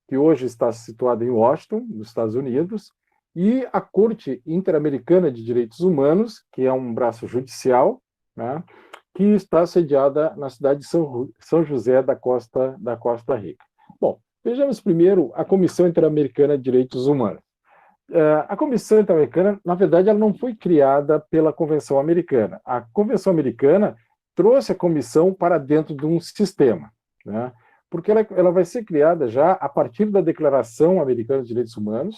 que hoje está situada em Washington, nos Estados Unidos, e a Corte Interamericana de Direitos Humanos, que é um braço judicial, né, que está sediada na cidade de São José da Costa Rica. Bom, vejamos primeiro a Comissão Interamericana de Direitos Humanos. A Comissão Interamericana, na verdade, ela não foi criada pela Convenção Americana. A Convenção Americana trouxe a comissão para dentro de um sistema, né? Porque ela vai ser criada já a partir da Declaração Americana de Direitos Humanos,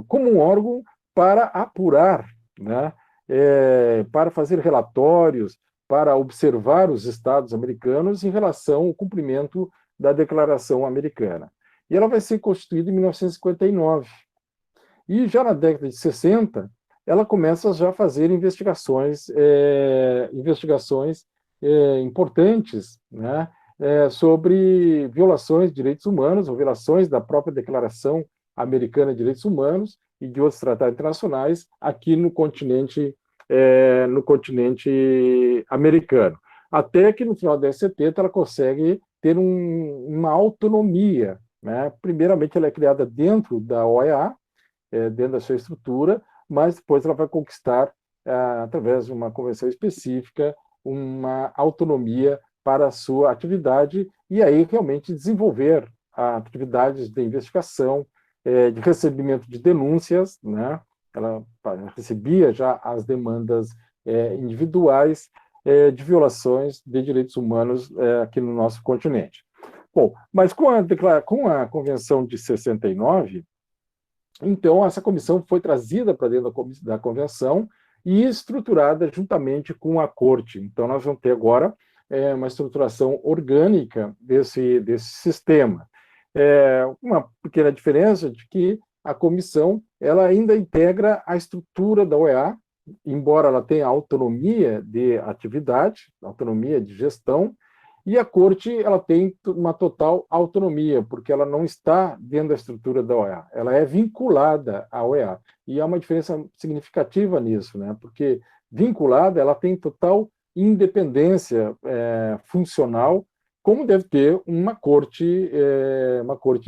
como um órgão para apurar, né? Para fazer relatórios, para observar os estados americanos em relação ao cumprimento da Declaração Americana. E ela vai ser constituída em 1959. E já na década de 60, ela começa já a fazer investigações importantes, né, sobre violações de direitos humanos, ou violações da própria Declaração Americana de Direitos Humanos e de outros tratados internacionais aqui no continente americano. Até que no final da década de 70 ela consegue ter uma autonomia, né? Primeiramente ela é criada dentro da OEA, dentro da sua estrutura, mas depois ela vai conquistar, através de uma convenção específica, uma autonomia para a sua atividade e aí realmente desenvolver atividades de investigação, de recebimento de denúncias, né? Ela recebia já as demandas individuais de violações de direitos humanos aqui no nosso continente. Bom, mas com a Convenção de 69, então essa comissão foi trazida para dentro da Convenção e estruturada juntamente com a Corte. Então nós vamos ter agora uma estruturação orgânica desse sistema. Uma pequena diferença de que a comissão ela ainda integra a estrutura da OEA, embora ela tenha autonomia de atividade, autonomia de gestão, e a Corte ela tem uma total autonomia, porque ela não está dentro da estrutura da OEA, ela é vinculada à OEA. E há uma diferença significativa nisso, né? Porque vinculada, ela tem total independência funcional, como deve ter uma corte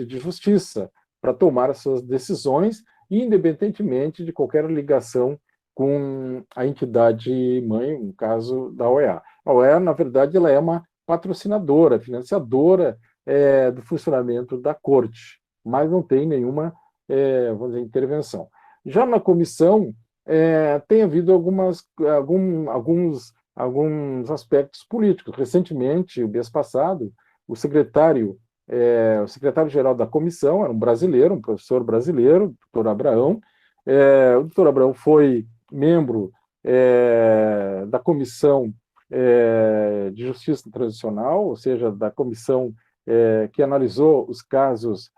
de justiça, para tomar as suas decisões, independentemente de qualquer ligação com a entidade mãe, no caso da OEA. A OEA, na verdade, ela é uma patrocinadora, financiadora do funcionamento da corte, mas não tem nenhuma vamos dizer, intervenção. Já na comissão, tem havido alguns aspectos políticos. Recentemente, o mês passado, o secretário-geral da comissão era um brasileiro, um professor brasileiro, o doutor Abraão. O doutor Abraão foi membro da comissão de justiça transicional, ou seja, da comissão que analisou os casos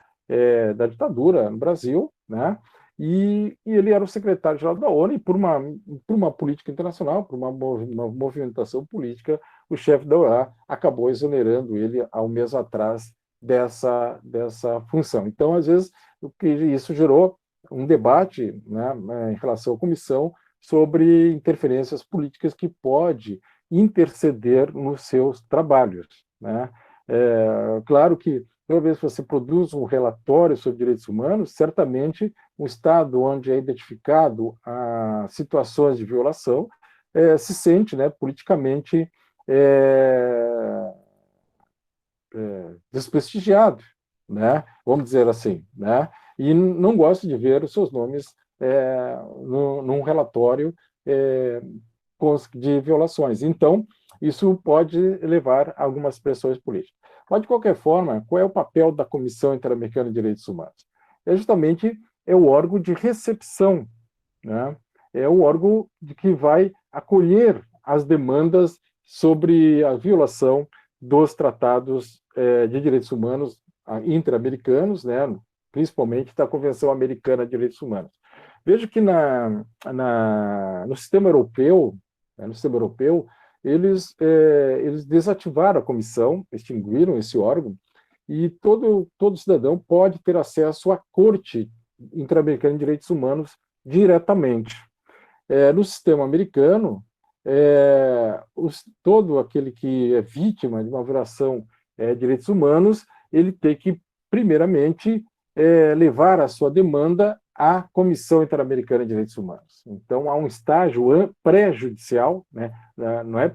da ditadura no Brasil, né? E ele era o secretário-geral da ONU, e por uma política internacional, por uma movimentação política, o chefe da OEA acabou exonerando ele há um mês atrás dessa função. Então, às vezes, isso gerou um debate, né, em relação à comissão sobre interferências políticas que pode interceder nos seus trabalhos, né? Claro que toda vez que você produz um relatório sobre direitos humanos, certamente um Estado onde é identificado situações de violação se sente, né, politicamente desprestigiado, né? Vamos dizer assim, né? E não gosta de ver os seus nomes num relatório de violações. Então, isso pode levar a algumas pressões políticas. Mas, de qualquer forma, qual é o papel da Comissão Interamericana de Direitos Humanos? Justamente o órgão de recepção, né? É o órgão que vai acolher as demandas sobre a violação dos tratados de direitos humanos interamericanos, né? Principalmente da Convenção Americana de Direitos Humanos. Vejo que no sistema europeu, eles desativaram a comissão, extinguiram esse órgão, e todo cidadão pode ter acesso à Corte Interamericana de Direitos Humanos diretamente. No sistema americano, todo aquele que é vítima de uma violação de direitos humanos, ele tem que, primeiramente, levar a sua demanda à Comissão Interamericana de Direitos Humanos. Então, há um estágio pré-judicial, né? Não é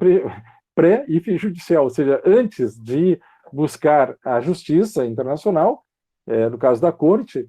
pré e judicial, ou seja, antes de buscar a justiça internacional, no caso da Corte,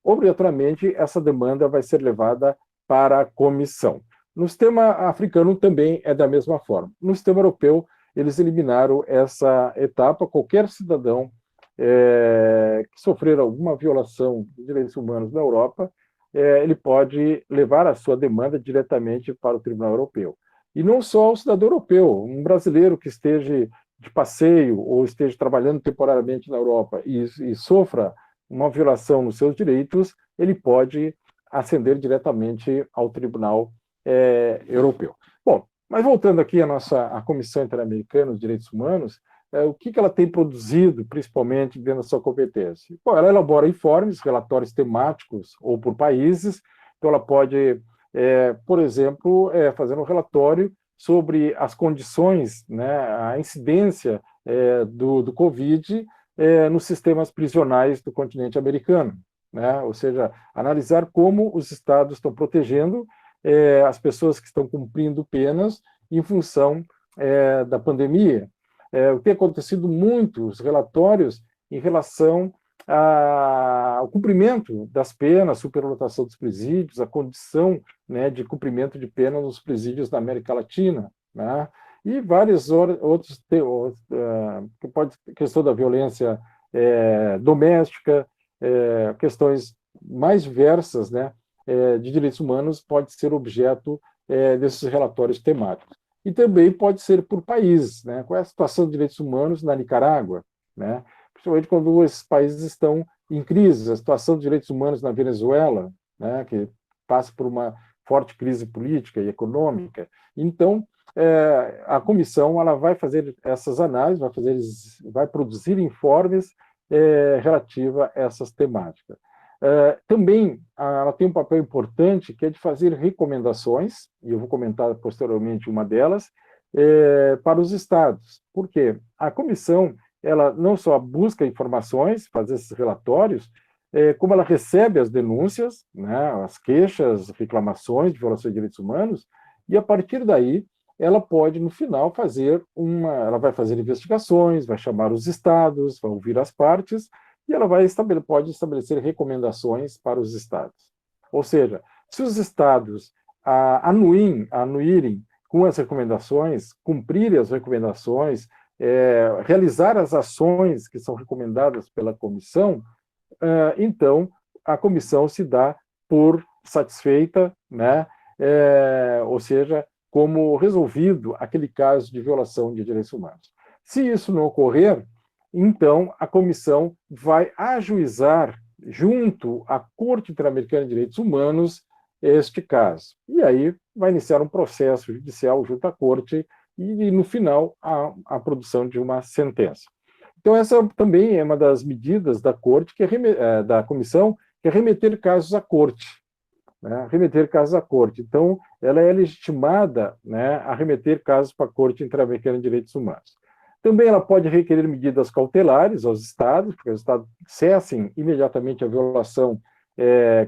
obrigatoriamente essa demanda vai ser levada para a comissão. No sistema africano também é da mesma forma. No sistema europeu, eles eliminaram essa etapa. Qualquer cidadão que sofrer alguma violação de direitos humanos na Europa, ele pode levar a sua demanda diretamente para o Tribunal Europeu. E não só o cidadão europeu, um brasileiro que esteja de passeio ou esteja trabalhando temporariamente na Europa e sofra uma violação nos seus direitos, ele pode ascender diretamente ao Tribunal Europeu. Bom, mas voltando aqui à Comissão Interamericana dos Direitos Humanos, o que ela tem produzido, principalmente dentro da sua competência? Bom, ela elabora informes, relatórios temáticos ou por países, então ela pode, por exemplo, fazer um relatório sobre as condições, né, a incidência do Covid nos sistemas prisionais do continente americano, né? Ou seja, analisar como os estados estão protegendo as pessoas que estão cumprindo penas em função da pandemia. O que tem acontecido muitos relatórios em relação ao cumprimento das penas, superlotação dos presídios, a condição, né, de cumprimento de pena nos presídios da América Latina, né? E vários outros, questão da violência doméstica, questões mais diversas, né, de direitos humanos pode ser objeto desses relatórios temáticos. E também pode ser por países, né? Qual é a situação de direitos humanos na Nicarágua, né? Principalmente quando esses países estão em crise, a situação de direitos humanos na Venezuela, né, que passa por uma forte crise política e econômica. Então, a comissão ela vai fazer essas análises, vai produzir informes relativos a essas temáticas. Também ela tem um papel importante que é de fazer recomendações, e eu vou comentar posteriormente uma delas, para os estados. Por quê? A comissão ela não só busca informações, faz esses relatórios, como ela recebe as denúncias, né, as queixas, reclamações de violação de direitos humanos, e a partir daí ela pode, no final, ela vai fazer investigações, vai chamar os estados, vai ouvir as partes, e ela pode estabelecer recomendações para os estados. Ou seja, se os estados anuírem com as recomendações, cumprirem as recomendações, realizar as ações que são recomendadas pela comissão, então a comissão se dá por satisfeita, né? Ou seja, como resolvido aquele caso de violação de direitos humanos. Se isso não ocorrer, então a comissão vai ajuizar junto à Corte Interamericana de Direitos Humanos este caso. E aí vai iniciar um processo judicial junto à Corte e no final, a produção de uma sentença. Então, essa também é uma das medidas da Corte, da Comissão, que é remeter casos à Corte. Né? Remeter casos à Corte. Então, ela é legitimada, né, a remeter casos para a Corte Interamericana de Direitos Humanos. Também ela pode requerer medidas cautelares aos estados, porque os estados cessem imediatamente a violação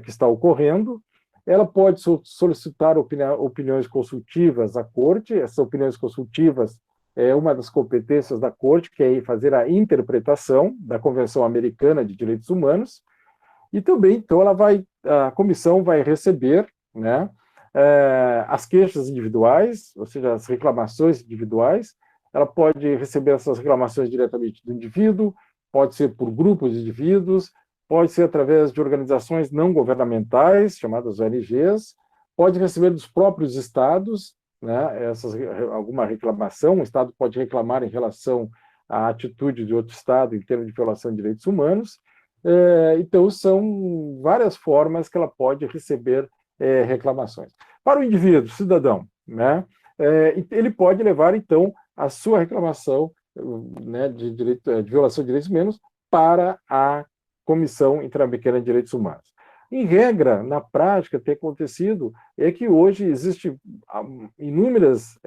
que está ocorrendo. Ela pode solicitar opiniões consultivas à Corte. Essas opiniões consultivas é uma das competências da Corte, que é fazer a interpretação da Convenção Americana de Direitos Humanos. E também, então, a comissão vai receber, né, as queixas individuais, ou seja, as reclamações individuais. Ela pode receber essas reclamações diretamente do indivíduo, pode ser por grupos de indivíduos, pode ser através de organizações não governamentais, chamadas ONGs, pode receber dos próprios estados, né, alguma reclamação. O estado pode reclamar em relação à atitude de outro estado em termos de violação de direitos humanos. Então, são várias formas que ela pode receber reclamações. Para o indivíduo, cidadão, né, ele pode levar, então, a sua reclamação né, de violação de direitos humanos para a Comissão Interamericana de Direitos Humanos. Em regra, na prática, tem acontecido é que hoje existem inúmeras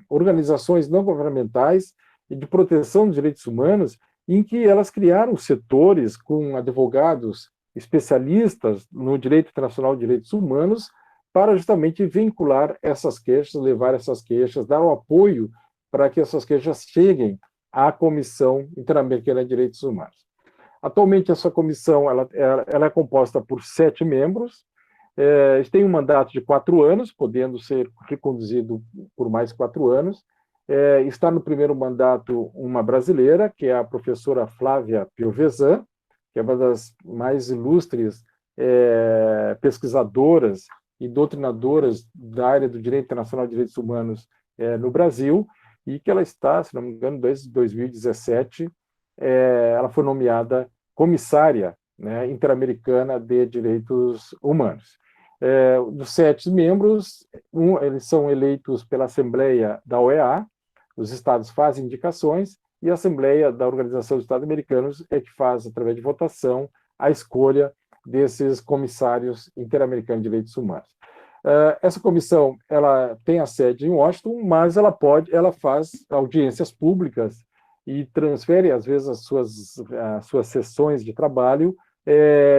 organizações não governamentais de proteção dos direitos humanos em que elas criaram setores com advogados especialistas no direito internacional de direitos humanos para justamente vincular essas queixas, levar essas queixas, dar um apoio para que essas queixas cheguem à Comissão Interamericana de Direitos Humanos. Atualmente, essa comissão ela é composta por 7 membros, tem um mandato de 4 anos, podendo ser reconduzido por mais 4 anos. Está no primeiro mandato uma brasileira, que é a professora Flávia Piovesan, que é uma das mais ilustres pesquisadoras e doutrinadoras da área do direito internacional de direitos humanos no Brasil, e que ela está, se não me engano, desde 2017, ela foi nomeada comissária, né, interamericana de direitos humanos. Dos 7 membros, eles são eleitos pela Assembleia da OEA, os estados fazem indicações, e a Assembleia da Organização dos Estados Americanos é que faz, através de votação, a escolha desses comissários interamericanos de direitos humanos. Essa comissão ela tem a sede em Washington, mas ela faz audiências públicas e transfere, às vezes, as suas sessões de trabalho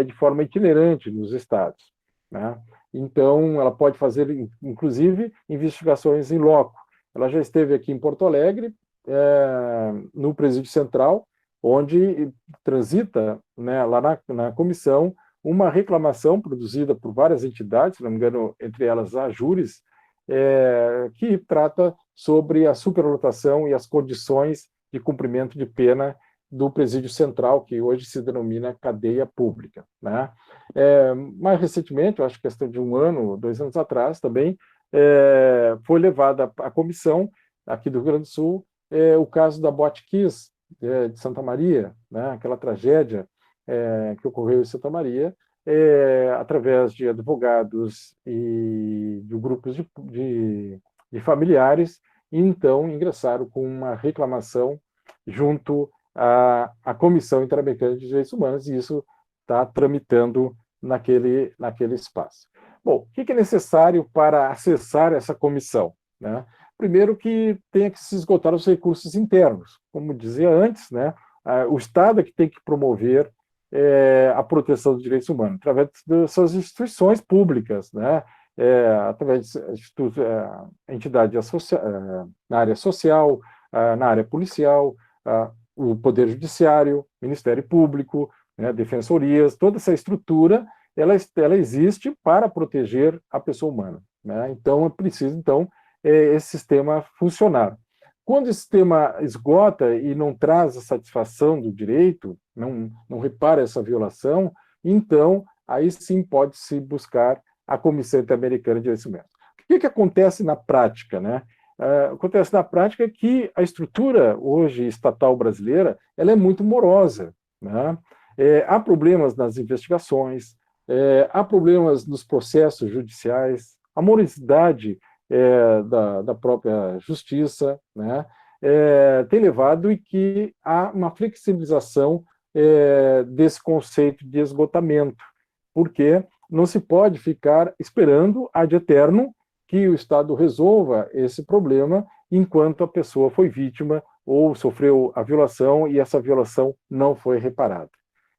de forma itinerante nos estados, né? Então, ela pode fazer, inclusive, investigações em loco. Ela já esteve aqui em Porto Alegre, no Presídio Central, onde transita, né, lá na comissão, uma reclamação produzida por várias entidades, se não me engano, entre elas a Júris, que trata sobre a superlotação e as condições de cumprimento de pena do Presídio Central, que hoje se denomina cadeia pública, né? Mais recentemente, eu acho que questão de 1 ano, 2 anos atrás, também foi levada à comissão, aqui do Rio Grande do Sul, o caso da Botkiss, de Santa Maria, né? Aquela tragédia que ocorreu em Santa Maria, através de advogados e de grupos de familiares, e então ingressaram com uma reclamação junto à Comissão Interamericana de Direitos Humanos, e isso está tramitando naquele espaço. Bom, o que é necessário para acessar essa comissão, né? Primeiro, que tenha que se esgotar os recursos internos. Como dizia antes, né, o Estado é que tem que promover a proteção dos direitos humanos, através das suas instituições públicas, né, através de entidades na área social, na área policial, o Poder Judiciário, Ministério Público, né, defensorias, toda essa estrutura, ela existe para proteger a pessoa humana, né? Então, é preciso, esse sistema funcionar. Quando esse sistema esgota e não traz a satisfação do direito, não repara essa violação, então, aí sim pode-se buscar a Comissão Interamericana de Direitos Humanos. O que acontece na prática, né? Acontece na prática que a estrutura hoje estatal brasileira ela é muito morosa, né? Há problemas nas investigações, há problemas nos processos judiciais, a morosidade da própria justiça, né? Tem levado e que há uma flexibilização desse conceito de esgotamento, porque não se pode ficar esperando ad eterno que o Estado resolva esse problema enquanto a pessoa foi vítima ou sofreu a violação e essa violação não foi reparada.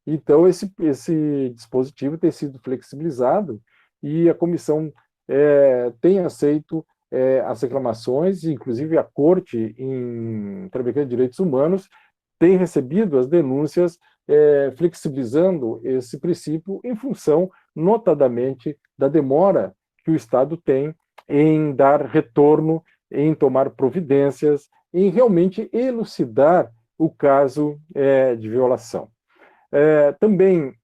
Então, esse dispositivo tem sido flexibilizado e a comissão tem aceito as reclamações, inclusive a Corte Interamericana de Direitos Humanos tem recebido as denúncias flexibilizando esse princípio em função, notadamente, da demora que o Estado tem em dar retorno, em tomar providências, em realmente elucidar o caso de violação. Também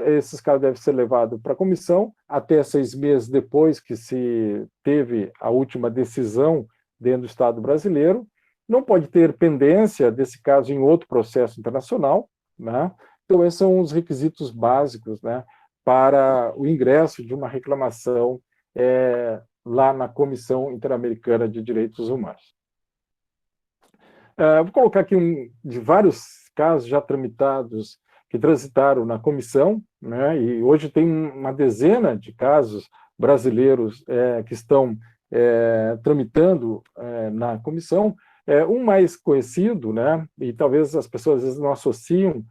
esses casos devem ser levados para a comissão até 6 meses depois que se teve a última decisão dentro do Estado brasileiro. Não pode ter pendência desse caso em outro processo internacional, né? Então, esses são os requisitos básicos, né, para o ingresso de uma reclamação lá na Comissão Interamericana de Direitos Humanos. Vou colocar aqui de vários casos já tramitados, que transitaram na comissão, né, e hoje tem uma dezena de casos brasileiros que estão tramitando na comissão. Um mais conhecido, né, e talvez as pessoas às vezes não associam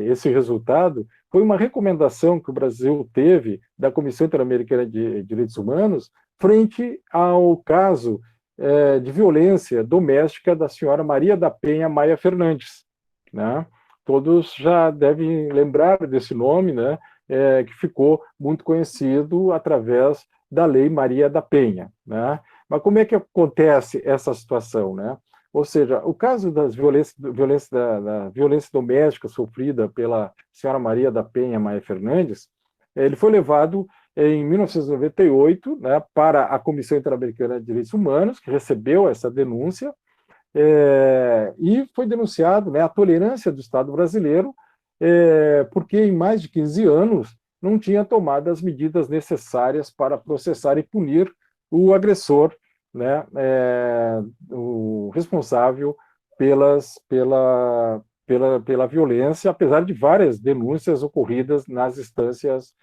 esse resultado, foi uma recomendação que o Brasil teve da Comissão Interamericana de Direitos Humanos frente ao caso de violência doméstica da senhora Maria da Penha Maia Fernandes, né? Todos já devem lembrar desse nome, né? Que ficou muito conhecido através da Lei Maria da Penha, né? Mas como é que acontece essa situação, né? Ou seja, o caso da violência doméstica sofrida pela senhora Maria da Penha Maia Fernandes, ele foi levado em 1998, né, para a Comissão Interamericana de Direitos Humanos, que recebeu essa denúncia, e foi denunciado, né, a tolerância do Estado brasileiro, porque em mais de 15 anos não tinha tomado as medidas necessárias para processar e punir o agressor, né, o responsável pela violência, apesar de várias denúncias ocorridas nas instâncias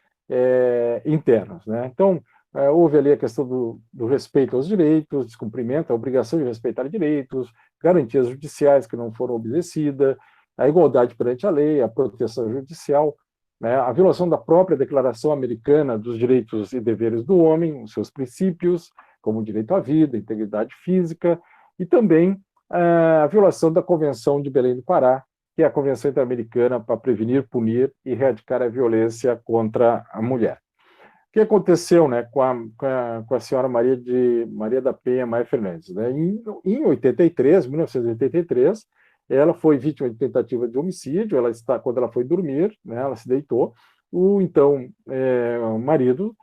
internas, né? Então, houve ali a questão do respeito aos direitos, descumprimento, a obrigação de respeitar direitos, garantias judiciais que não foram obedecidas, a igualdade perante a lei, a proteção judicial, né, a violação da própria Declaração Americana dos Direitos e Deveres do Homem, os seus princípios, como o direito à vida, integridade física, e também a violação da Convenção de Belém do Pará, que é a Convenção Interamericana para prevenir, punir e erradicar a violência contra a mulher. O que aconteceu, né, com a senhora Maria da Penha Maia Fernandes? Né? Em 1983, ela foi vítima de tentativa de homicídio. Quando ela foi dormir, né, ela se deitou, o marido,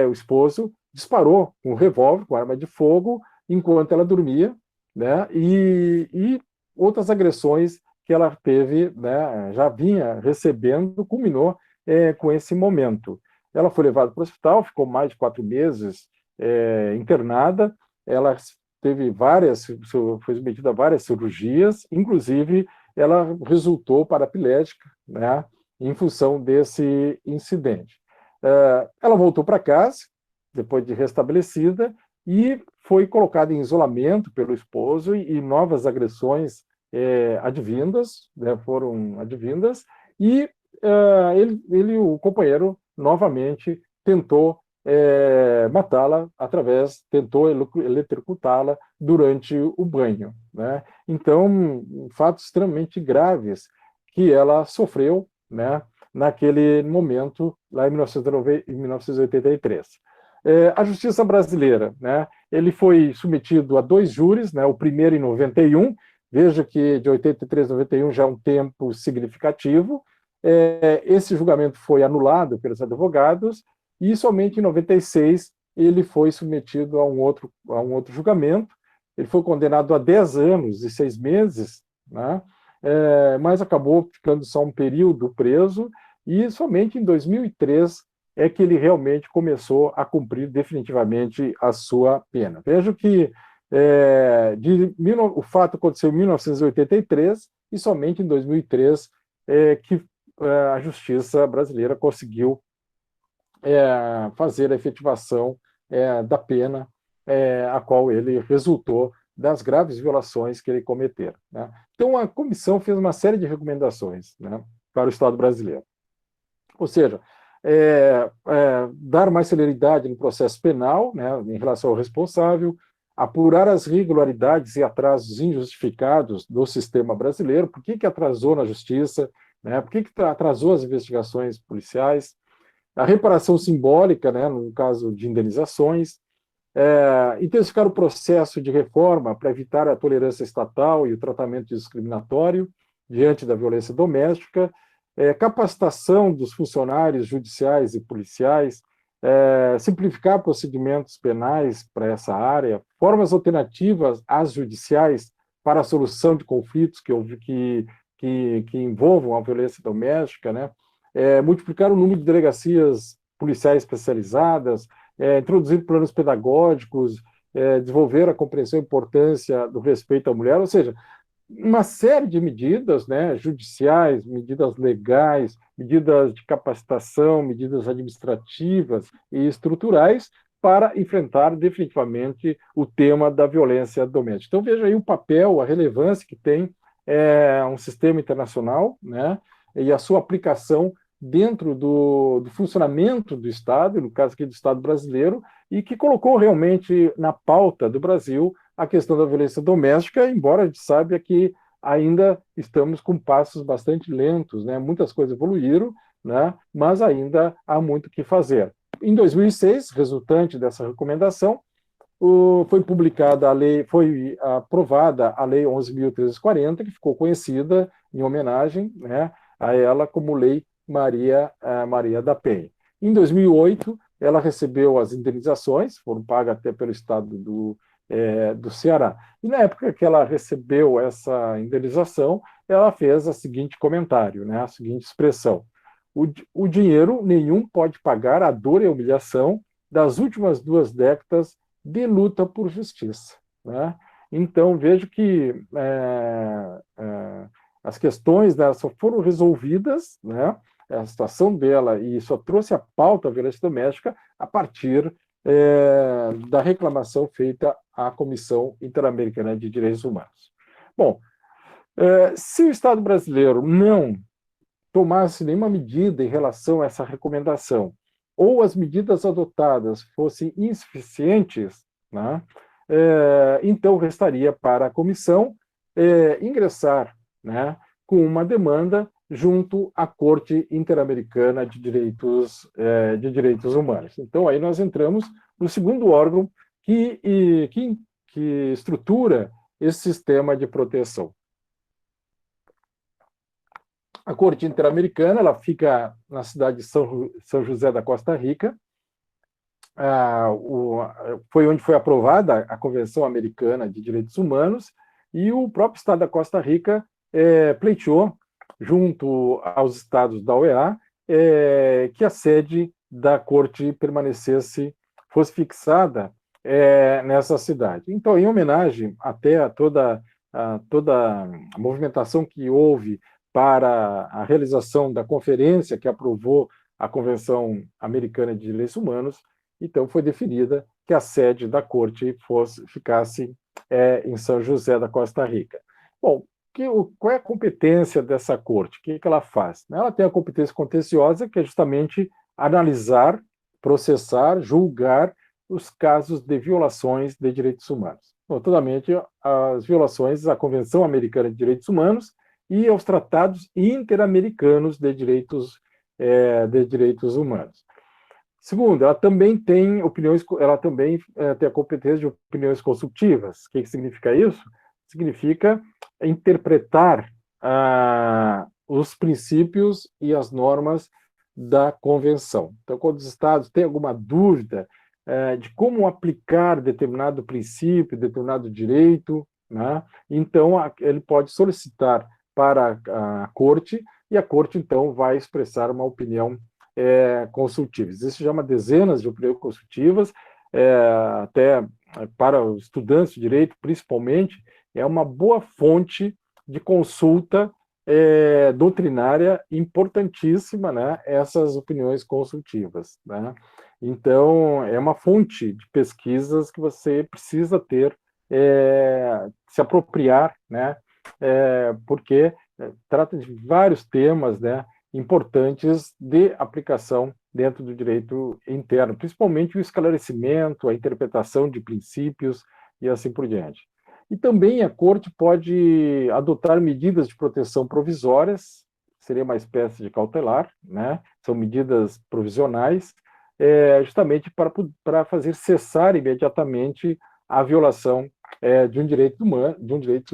o esposo, disparou com um revólver, com arma de fogo, enquanto ela dormia, né, e outras agressões que ela teve, né, já vinha recebendo, culminou com esse momento. Ela foi levada para o hospital, ficou mais de 4 meses internada, ela foi submetida a várias cirurgias, inclusive ela resultou paraplégica, né, em função desse incidente. Ela voltou para casa, depois de restabelecida, e foi colocada em isolamento pelo esposo, e novas agressões advindas, né, foram advindas, e o companheiro novamente tentou matá-la tentou eletrocutá-la durante o banho, né? Então, fatos extremamente graves que ela sofreu, né, naquele momento, lá em 1983. A justiça brasileira, né, ele foi submetido a 2 júris, né, o primeiro em 91, veja que de 83 a 91 já é um tempo significativo. Esse julgamento foi anulado pelos advogados, e somente em 96 ele foi submetido a um outro julgamento. Ele foi condenado a 10 anos e 6 meses, né? Mas acabou ficando só um período preso, e somente em 2003 é que ele realmente começou a cumprir definitivamente a sua pena. Vejo que o fato aconteceu em 1983, e somente em 2003 que a justiça brasileira conseguiu fazer a efetivação da pena a qual ele resultou das graves violações que ele cometeu, né? Então, a comissão fez uma série de recomendações, né, para o Estado brasileiro. Ou seja, dar mais celeridade no processo penal, né, em relação ao responsável, apurar as irregularidades e atrasos injustificados do sistema brasileiro. Por que atrasou na justiça, né? Por que atrasou as investigações policiais? A reparação simbólica, né, no caso de indenizações, intensificar o processo de reforma para evitar a tolerância estatal e o tratamento discriminatório diante da violência doméstica, capacitação dos funcionários judiciais e policiais, simplificar procedimentos penais para essa área, formas alternativas às judiciais para a solução de conflitos que envolvam a violência doméstica, né? Multiplicar o número de delegacias policiais especializadas, introduzir planos pedagógicos desenvolver a compreensão e importância do respeito à mulher, ou seja, uma série de medidas, né, judiciais, medidas legais, medidas de capacitação, medidas administrativas e estruturais para enfrentar definitivamente o tema da violência doméstica. Então, veja aí o papel, a relevância que tem um sistema internacional, né, e a sua aplicação dentro do funcionamento do Estado, no caso aqui do Estado brasileiro, e que colocou realmente na pauta do Brasil a questão da violência doméstica, embora a gente saiba que ainda estamos com passos bastante lentos, né? Muitas coisas evoluíram, né? Mas ainda há muito o que fazer. Em 2006, resultante dessa recomendação, foi publicada a lei, foi aprovada a Lei 11.340, que ficou conhecida em homenagem, né, a ela como Lei Maria da Penha. Em 2008, ela recebeu as indenizações, foram pagas até pelo Estado do Ceará. E na época que ela recebeu essa indenização, ela fez o seguinte comentário, né, a seguinte expressão: o dinheiro nenhum pode pagar a dor e a humilhação das últimas 2 décadas de luta por justiça. Né? Então, vejo que as questões dela só foram resolvidas, né, a situação dela, e só trouxe à pauta a violência doméstica a partir da reclamação feita à Comissão Interamericana de Direitos Humanos. Bom, se o Estado brasileiro não tomasse nenhuma medida em relação a essa recomendação, ou as medidas adotadas fossem insuficientes, né, então restaria para a comissão ingressar, né, com uma demanda junto à Corte Interamericana de Direitos Humanos. Então, aí nós entramos no segundo órgão que estrutura esse sistema de proteção. A Corte Interamericana, ela fica na cidade de São José da Costa Rica. Foi onde foi aprovada a Convenção Americana de Direitos Humanos, e o próprio Estado da Costa Rica pleiteou, junto aos estados da OEA, que a sede da Corte fosse fixada nessa cidade. Então, em homenagem até a toda a movimentação que houve para a realização da conferência que aprovou a Convenção Americana de Direitos Humanos, então foi definida que a sede da Corte ficasse em São José da Costa Rica. Bom, qual é a competência dessa Corte? O que ela faz? Ela tem a competência contenciosa, que é justamente analisar, processar, julgar os casos de violações de direitos humanos. Notadamente, as violações à Convenção Americana de Direitos Humanos e aos tratados interamericanos de direitos humanos. Segundo, ela também tem tem a competência de opiniões consultivas. O que significa isso? Significa interpretar os princípios e as normas da convenção. Então, quando os estados têm alguma dúvida de como aplicar determinado princípio, determinado direito, né, então ele pode solicitar para a Corte, e a Corte, então, vai expressar uma opinião consultiva. Isso chama dezenas de opiniões consultivas, até para os estudantes de direito, principalmente, é uma boa fonte de consulta doutrinária importantíssima, né, essas opiniões consultivas. Né? Então, é uma fonte de pesquisas que você precisa ter, se apropriar, né, porque trata de vários temas, né, importantes de aplicação dentro do direito interno, principalmente o esclarecimento, a interpretação de princípios e assim por diante. E também a Corte pode adotar medidas de proteção provisórias, seria uma espécie de cautelar, né? São medidas provisionais, justamente para fazer cessar imediatamente a violação de um direito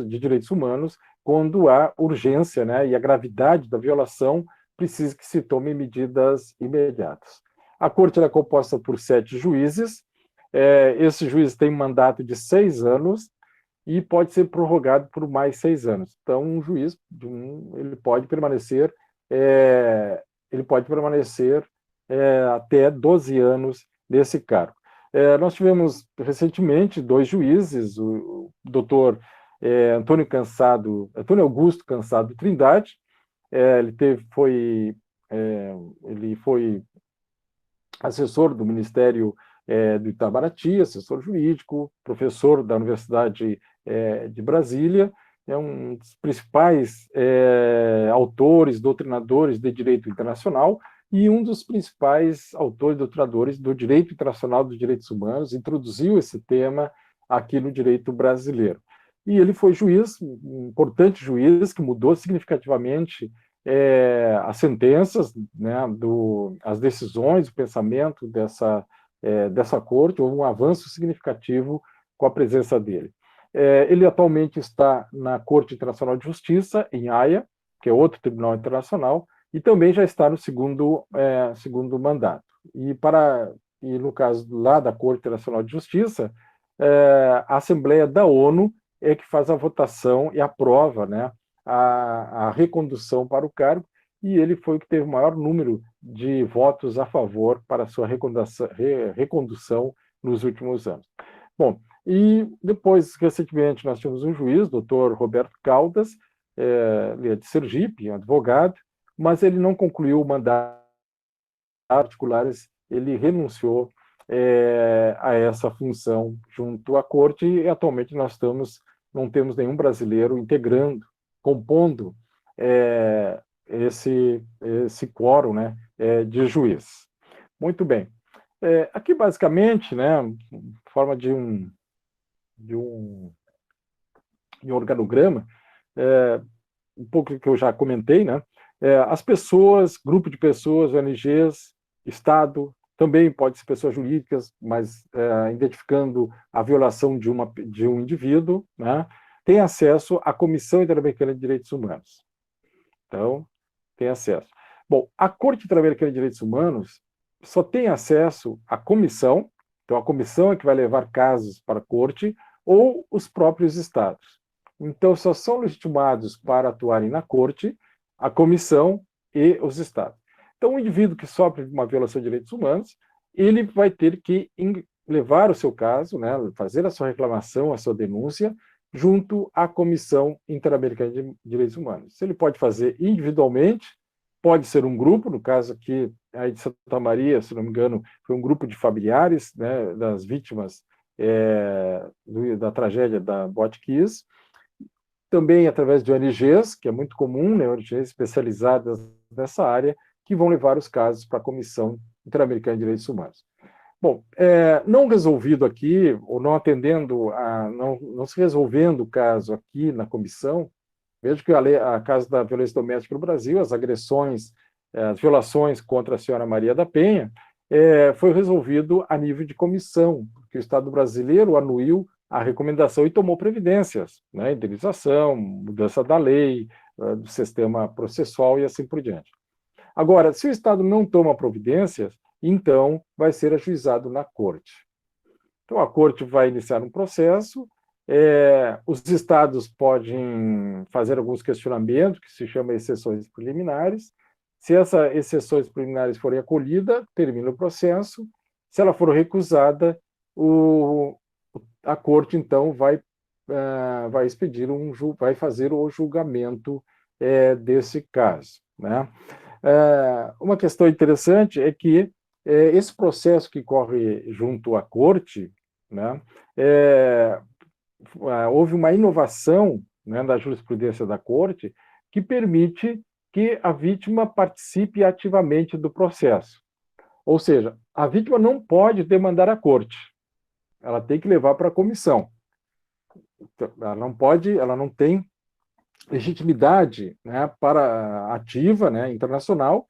de direitos humanos, quando há urgência, né, e a gravidade da violação precisa que se tome medidas imediatas. A Corte é composta por 7 juízes. Esses juízes têm um mandato de 6 anos e pode ser prorrogado por mais 6 anos. Então, um juiz ele pode permanecer até 12 anos nesse cargo. Nós tivemos recentemente 2 juízes, o doutor Antônio Augusto Cansado Trindade. Ele foi assessor do Ministério do Itamaraty, assessor jurídico, professor da Universidade de Brasília, é um dos principais autores, doutrinadores de direito internacional e um dos principais autores e doutrinadores do direito internacional dos direitos humanos, introduziu esse tema aqui no direito brasileiro. E ele foi juiz, um importante juiz, que mudou significativamente as sentenças, né, as decisões, o pensamento dessa corte. Houve um avanço significativo com a presença dele. Ele atualmente está na Corte Internacional de Justiça, em Haia, que é outro tribunal internacional, e também já está no segundo mandato. E no caso lá da Corte Internacional de Justiça, a Assembleia da ONU é que faz a votação e aprova, né, a recondução para o cargo, e ele foi o que teve o maior número de votos a favor para a sua recondução nos últimos anos. Bom, e depois, recentemente, nós tivemos um juiz, doutor Roberto Caldas, ele é de Sergipe, um advogado, mas ele não concluiu o mandato particulares, ele renunciou a essa função junto à corte, e atualmente nós não temos nenhum brasileiro compondo esse quórum, né, de juiz. Muito bem. Aqui, basicamente, né, forma de um organograma, um pouco que eu já comentei, né, as pessoas, grupo de pessoas, ONGs, Estado, também pode ser pessoas jurídicas, mas identificando a violação de um indivíduo, né, tem acesso à Comissão Interamericana de Direitos Humanos. Então, tem acesso. Bom, a Corte Interamericana de Direitos Humanos só tem acesso à comissão, então a comissão é que vai levar casos para a Corte, ou os próprios Estados. Então, só são legitimados para atuarem na Corte a comissão e os Estados. Então, o indivíduo que sofre de uma violação de direitos humanos, ele vai ter que levar o seu caso, né, fazer a sua reclamação, a sua denúncia, junto à Comissão Interamericana de Direitos Humanos. Ele pode fazer individualmente, pode ser um grupo, no caso aqui, aí de Santa Maria, se não me engano, foi um grupo de familiares, né, das vítimas da tragédia da Botkiss, também através de ONGs, que é muito comum, né, ONGs especializadas nessa área, que vão levar os casos para a Comissão Interamericana de Direitos Humanos. Bom, não resolvido aqui, ou não atendendo, não se resolvendo o caso aqui na comissão, vejo que a caso da violência doméstica no Brasil, as agressões, as violações contra a senhora Maria da Penha, foi resolvido a nível de comissão, porque o Estado brasileiro anuiu a recomendação e tomou providências, né, indenização, mudança da lei, do sistema processual e assim por diante. Agora, se o Estado não toma providências, então vai ser ajuizado na Corte. Então, a Corte vai iniciar um processo, os Estados podem fazer alguns questionamentos, que se chama exceções preliminares. Se essas exceções preliminares forem acolhidas, termina o processo. Se ela for recusada, a Corte, então, vai expedir vai fazer o julgamento desse caso, né? Uma questão interessante é que esse processo que corre junto à Corte, né, houve uma inovação, né, da jurisprudência da Corte que permite que a vítima participe ativamente do processo. Ou seja, a vítima não pode demandar a Corte, ela tem que levar para a comissão. Ela não tem legitimidade, né, ativa, né, internacional,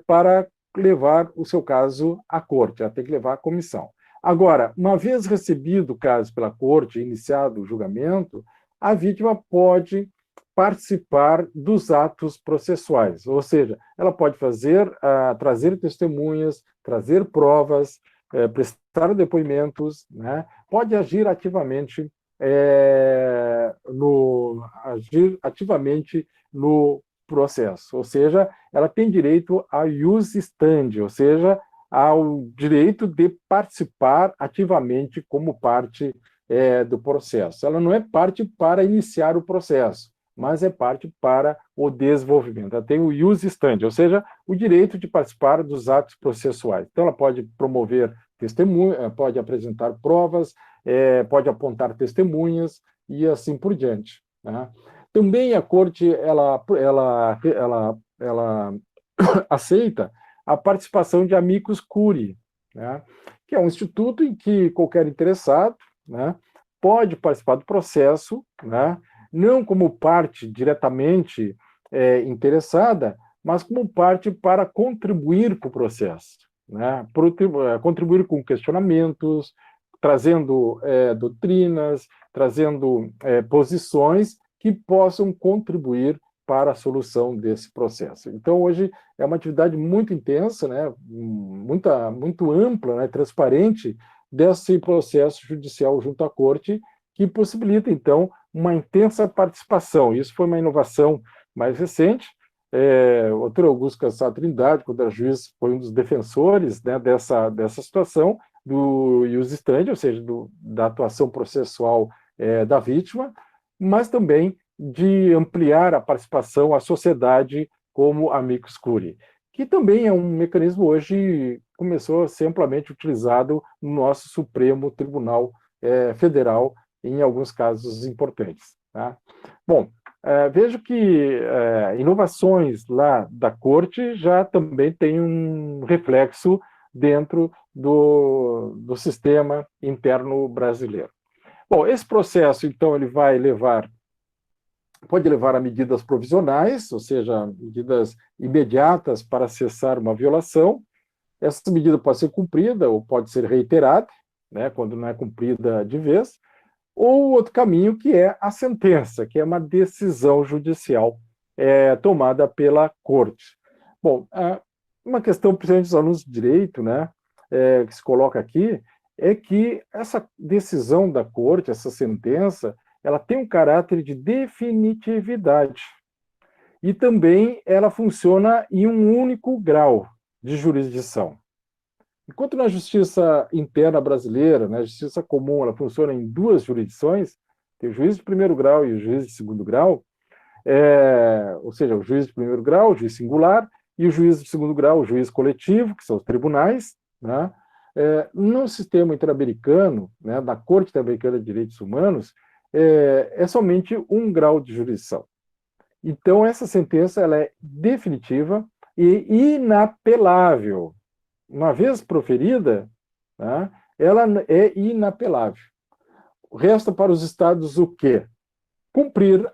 para levar o seu caso à Corte, ela tem que levar à comissão. Agora, uma vez recebido o caso pela Corte, iniciado o julgamento, a vítima pode participar dos atos processuais, ou seja, ela pode trazer testemunhas, trazer provas, prestar depoimentos, né, pode agir ativamente no processo, ou seja, ela tem direito a ius standi, ou seja, ao direito de participar ativamente como parte do processo. Ela não é parte para iniciar o processo, mas é parte para o desenvolvimento. Ela tem o ius standi, ou seja, o direito de participar dos atos processuais. Então, ela pode promover testemunha, pode apresentar provas, pode apontar testemunhas e assim por diante, né? Também a Corte ela aceita a participação de amicus curiae, né? Que é um instituto em que qualquer interessado, né, pode participar do processo, né, não como parte diretamente interessada, mas como parte para contribuir com o processo, né, contribuir com questionamentos, trazendo doutrinas, trazendo posições que possam contribuir para a solução desse processo. Então, hoje é uma atividade muito intensa, né, muito ampla, né, transparente, desse processo judicial junto à Corte, que possibilita, então, uma intensa participação. Isso foi uma inovação mais recente. O Dr. Augusto Cassar Trindade, quando era juiz, foi um dos defensores, né, dessa situação do ius standi, ou seja, da atuação processual da vítima, mas também de ampliar a participação à sociedade como amicus curiae, que também é um mecanismo hoje começou a ser amplamente utilizado no nosso Supremo Tribunal Federal em alguns casos importantes, tá? Bom, vejo que inovações lá da Corte já também tem um reflexo dentro do sistema interno brasileiro. Bom, esse processo, então, ele pode levar a medidas provisionais, ou seja, medidas imediatas para cessar uma violação. Essa medida pode ser cumprida ou pode ser reiterada, né, quando não é cumprida de vez, ou outro caminho, que é a sentença, que é uma decisão judicial tomada pela Corte. Bom, uma questão, principalmente dos alunos de direito, né, que se coloca aqui, é que essa decisão da Corte, essa sentença, ela tem um caráter de definitividade. E também ela funciona em um único grau de jurisdição. Enquanto na justiça interna brasileira, na justiça comum, ela funciona em duas jurisdições, tem o juiz de primeiro grau e o juiz de segundo grau, ou seja, o juiz de primeiro grau, o juiz singular, e o juiz de segundo grau, o juiz coletivo, que são os tribunais, né? No sistema interamericano, né, na Corte Interamericana de Direitos Humanos, é somente um grau de jurisdição. Então, essa sentença ela é definitiva e inapelável. Uma vez proferida, né, ela é inapelável. Resta para os estados o quê? Cumprir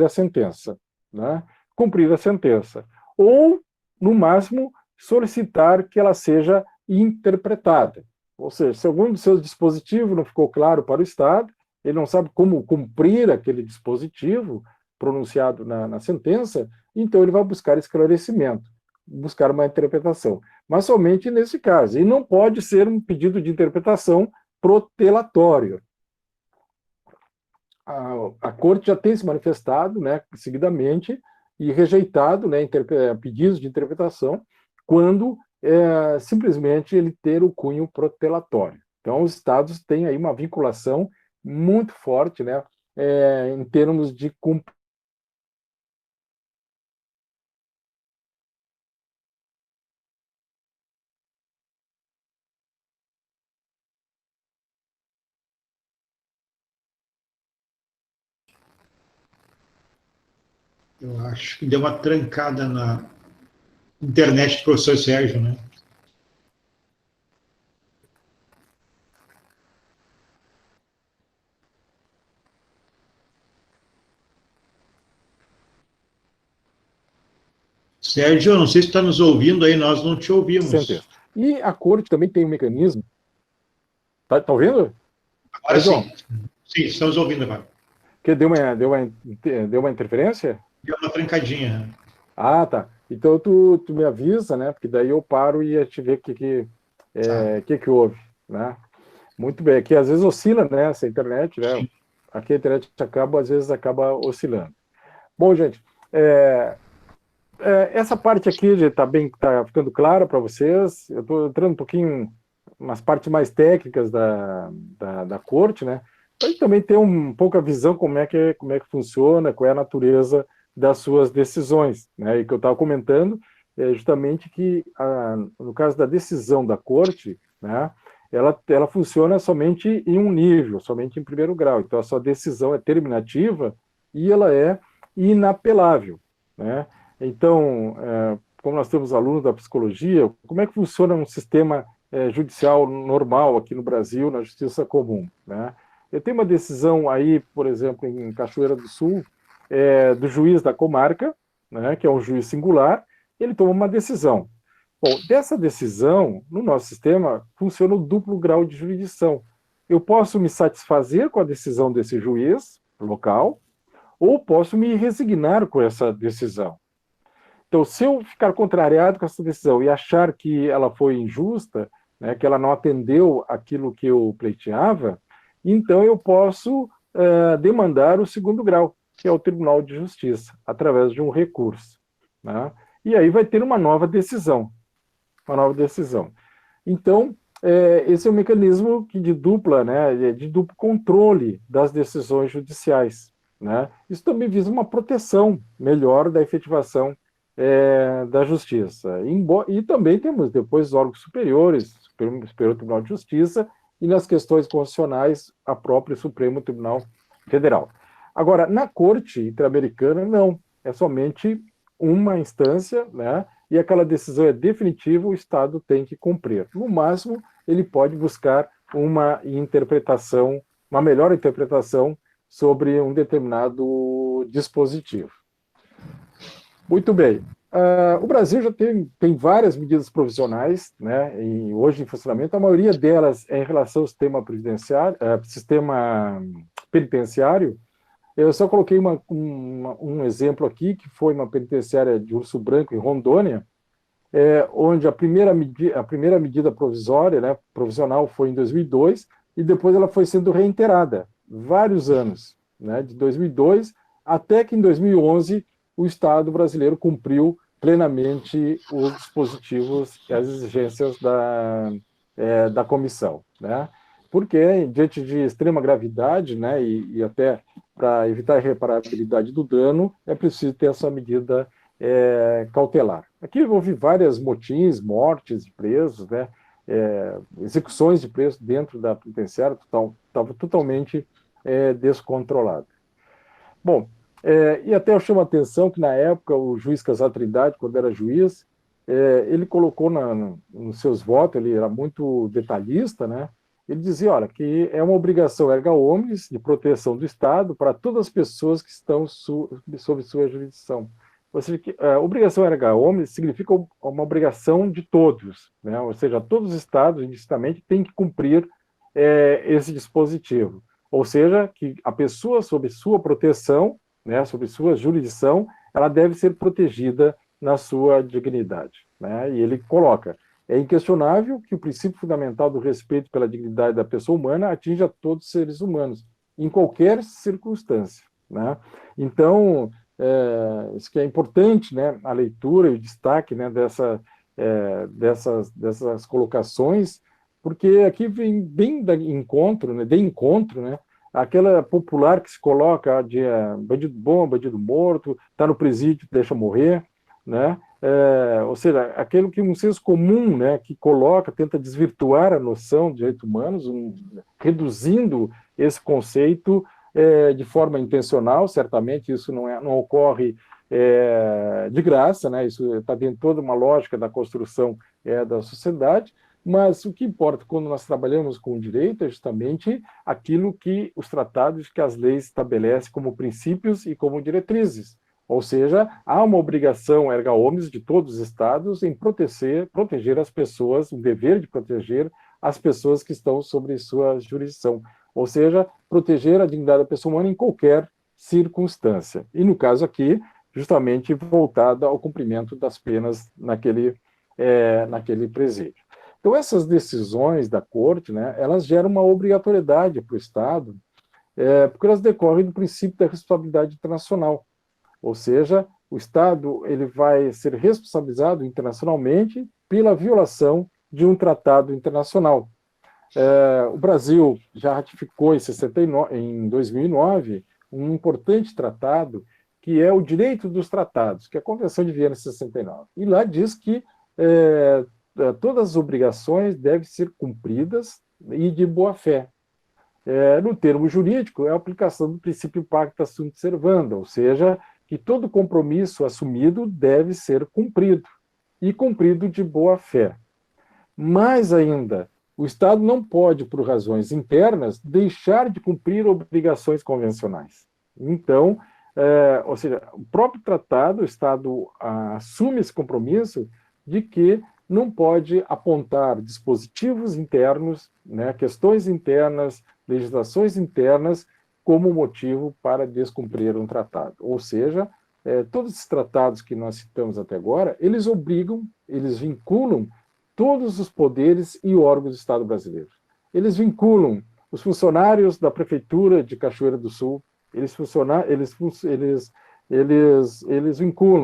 a sentença. Né? Cumprir a sentença. Ou, no máximo, solicitar que ela seja interpretada. Ou seja, se algum dos seus dispositivos não ficou claro para o Estado, ele não sabe como cumprir aquele dispositivo pronunciado na sentença, então ele vai buscar esclarecimento, buscar uma interpretação. Mas somente nesse caso. E não pode ser um pedido de interpretação protelatório. A Corte já tem se manifestado, né, seguidamente, e rejeitado, né, pedidos de interpretação, quando simplesmente ele ter o cunho protelatório. Então, os Estados têm aí uma vinculação muito forte, né, em termos de cumprimento. Eu acho que deu uma trancada na internet do professor Sérgio, né? Sérgio, não sei se está nos ouvindo aí, nós não te ouvimos. Sentença. E a Corte também tem um mecanismo. Tá ouvindo? Agora sim. Sim, estamos ouvindo agora. Que deu uma interferência? Deu uma trancadinha. Ah, tá. Então tu me avisa, né? Porque daí eu paro e a gente vê o que houve, né? Muito bem. Aqui às vezes oscila, né? Essa internet, né? Sim. Aqui a internet às vezes acaba oscilando. Bom, gente, essa parte aqui já tá ficando clara para vocês. Eu estou entrando um pouquinho nas partes mais técnicas da corte, né? Para a gente também ter um pouco a visão como é que funciona, qual é a natureza das suas decisões, né? E que eu estava comentando é justamente que, no caso da decisão da corte, né? Ela funciona somente em um nível, somente em primeiro grau. Então, a sua decisão é terminativa e ela é inapelável, né? Então, como nós temos alunos da psicologia, como é que funciona um sistema judicial normal aqui no Brasil, na justiça comum, né? Eu tenho uma decisão aí, por exemplo, em Cachoeira do Sul, do juiz da comarca, né, que é um juiz singular, ele toma uma decisão. Bom, dessa decisão, no nosso sistema, funciona o duplo grau de jurisdição. Eu posso me satisfazer com a decisão desse juiz local, ou posso me resignar com essa decisão. Então, se eu ficar contrariado com essa decisão e achar que ela foi injusta, né, que ela não atendeu aquilo que eu pleiteava, então eu posso demandar o segundo grau, que é o Tribunal de Justiça, através de um recurso, né? E aí vai ter uma nova decisão. Então, esse é um mecanismo de duplo controle das decisões judiciais, né? Isso também visa uma proteção melhor da efetivação da justiça. E também temos depois os órgãos superiores, Superior Tribunal de Justiça, e nas questões constitucionais, a própria Supremo Tribunal Federal. Agora, na Corte Interamericana, não. É somente uma instância, né? E aquela decisão é definitiva, o Estado tem que cumprir. No máximo, ele pode buscar uma interpretação, uma melhor interpretação sobre um determinado dispositivo. Muito bem. O Brasil já tem várias medidas provisionais, né, hoje em funcionamento. A maioria delas é em relação ao sistema penitenciário. Eu só coloquei um exemplo aqui, que foi uma penitenciária de Urso Branco, em Rondônia, onde a primeira medida provisória, né, provisional, foi em 2002, e depois ela foi sendo reiterada vários anos, né, de 2002 até que em 2011 o Estado brasileiro cumpriu plenamente os dispositivos e as exigências da comissão, né? Porque, diante de extrema gravidade, né, e até para evitar a irreparabilidade do dano, é preciso ter essa medida cautelar. Aqui houve várias motins, mortes de presos, né, execuções de presos dentro da penitenciária, estava totalmente descontrolado. Bom, e até eu chamo a atenção que, na época, o juiz Casar Trindade, quando era juiz, ele colocou nos seus votos, ele era muito detalhista, né? Ele dizia, olha, que é uma obrigação erga omnes de proteção do Estado para todas as pessoas que estão sob sua jurisdição. Ou seja, que a obrigação erga omnes significa uma obrigação de todos, né? Ou seja, todos os Estados, indistintamente, têm que cumprir esse dispositivo. Ou seja, que a pessoa sob sua proteção, né, sob sua jurisdição, ela deve ser protegida na sua dignidade, né? E ele coloca, é inquestionável que o princípio fundamental do respeito pela dignidade da pessoa humana atinja todos os seres humanos, em qualquer circunstância, né? Então, isso que é importante, né, a leitura e o destaque, né, dessas colocações, porque aqui vem bem de encontro, né, aquela popular que se coloca de bandido bom, bandido morto, está no presídio, deixa morrer, né? Ou seja, aquilo que um senso comum, né, que tenta desvirtuar a noção de direitos humanos, reduzindo esse conceito de forma intencional. Certamente isso não ocorre de graça, né? Isso está dentro de toda uma lógica da construção da sociedade. Mas o que importa quando nós trabalhamos com o direito é justamente aquilo que os tratados, que as leis estabelecem como princípios e como diretrizes. Ou seja, há uma obrigação erga omnes de todos os Estados em proteger as pessoas, o dever de proteger as pessoas que estão sob sua jurisdição. Ou seja, proteger a dignidade da pessoa humana em qualquer circunstância. E, no caso aqui, justamente voltada ao cumprimento das penas naquele presídio. Então, essas decisões da Corte, né, elas geram uma obrigatoriedade para o Estado, porque elas decorrem do princípio da responsabilidade internacional. Ou seja, o Estado ele vai ser responsabilizado internacionalmente pela violação de um tratado internacional. O Brasil já ratificou em 2009 um importante tratado que é o Direito dos Tratados, que é a Convenção de Viena de 69. E lá diz que todas as obrigações devem ser cumpridas e de boa-fé. No termo jurídico, é a aplicação do princípio pacta sunt servanda, ou seja, que todo compromisso assumido deve ser cumprido, e cumprido de boa-fé. Mais ainda, o Estado não pode, por razões internas, deixar de cumprir obrigações convencionais. Então, ou seja, o próprio tratado, o Estado assume esse compromisso de que não pode apontar dispositivos internos, né, questões internas, legislações internas, como motivo para descumprir um tratado. Ou seja, todos esses tratados que nós citamos até agora, eles obrigam, eles vinculam todos os poderes e órgãos do Estado brasileiro. Eles vinculam os funcionários da Prefeitura de Cachoeira do Sul, eles vinculam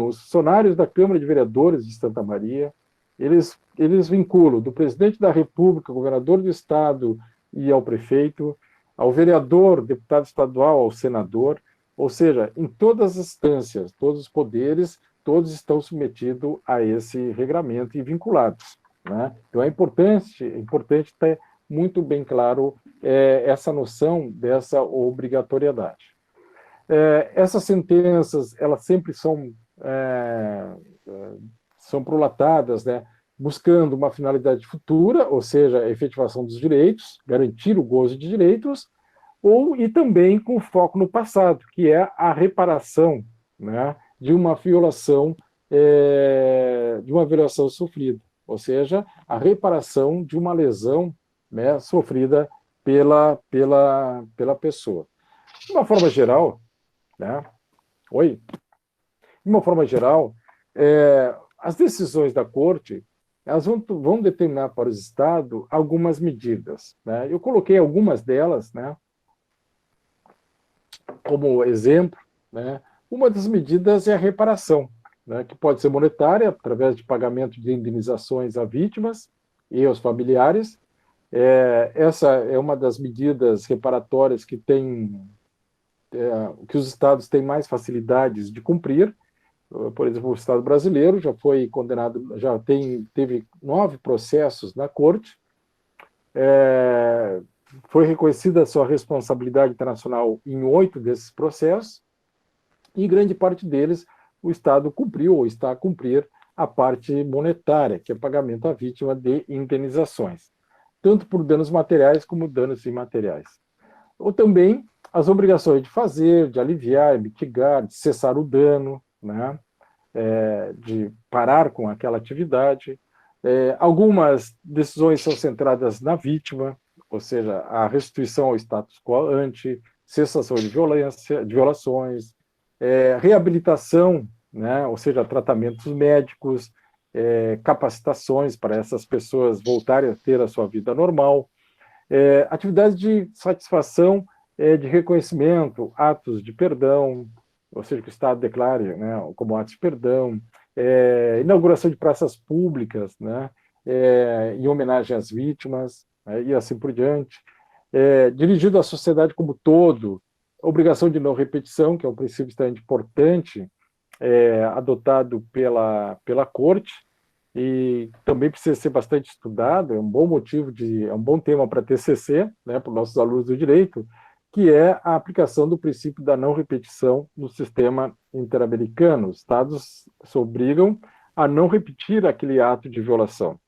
os funcionários da Câmara de Vereadores de Santa Maria, eles vinculam do presidente da República, governador do Estado e ao prefeito, ao vereador, deputado estadual, ao senador, ou seja, em todas as instâncias, todos os poderes, todos estão submetidos a esse regramento e vinculados, né? Então é importante ter muito bem claro essa noção dessa obrigatoriedade. Essas sentenças, elas sempre são prolatadas, né, buscando uma finalidade futura, ou seja, a efetivação dos direitos, garantir o gozo de direitos, e também com foco no passado, que é a reparação, né, de uma violação sofrida, ou seja, a reparação de uma lesão, né, sofrida pela pessoa. De uma forma geral, né? De uma forma geral, as decisões da Corte, elas vão determinar para os Estados algumas medidas, né? Eu coloquei algumas delas, né, como exemplo, né? Uma das medidas é a reparação, né, que pode ser monetária, através de pagamento de indenizações a vítimas e aos familiares. Essa é uma das medidas reparatórias que os Estados têm mais facilidades de cumprir. Por exemplo, o Estado brasileiro já foi condenado, teve 9 processos na Corte, foi reconhecida a sua responsabilidade internacional em 8 desses processos, e grande parte deles o Estado cumpriu ou está a cumprir a parte monetária, que é pagamento à vítima de indenizações, tanto por danos materiais como danos imateriais. Ou também as obrigações de fazer, de aliviar, mitigar, de cessar o dano, né? De parar com aquela atividade. Algumas decisões são centradas na vítima, ou seja, a restituição ao status quo ante, cessação de violações, reabilitação, né? Ou seja, tratamentos médicos, capacitações para essas pessoas voltarem a ter a sua vida normal, atividades de satisfação, de reconhecimento, atos de perdão, ou seja, que o Estado declare, né, como atos de perdão, inauguração de praças públicas, né, em homenagem às vítimas, né, e assim por diante, dirigido à sociedade como todo, obrigação de não repetição, que é um princípio extremamente importante, adotado pela Corte, e também precisa ser bastante estudado, é um bom tema para TCC, né, para os nossos alunos do direito, que é a aplicação do princípio da não repetição no sistema interamericano. Os Estados se obrigam a não repetir aquele ato de violação.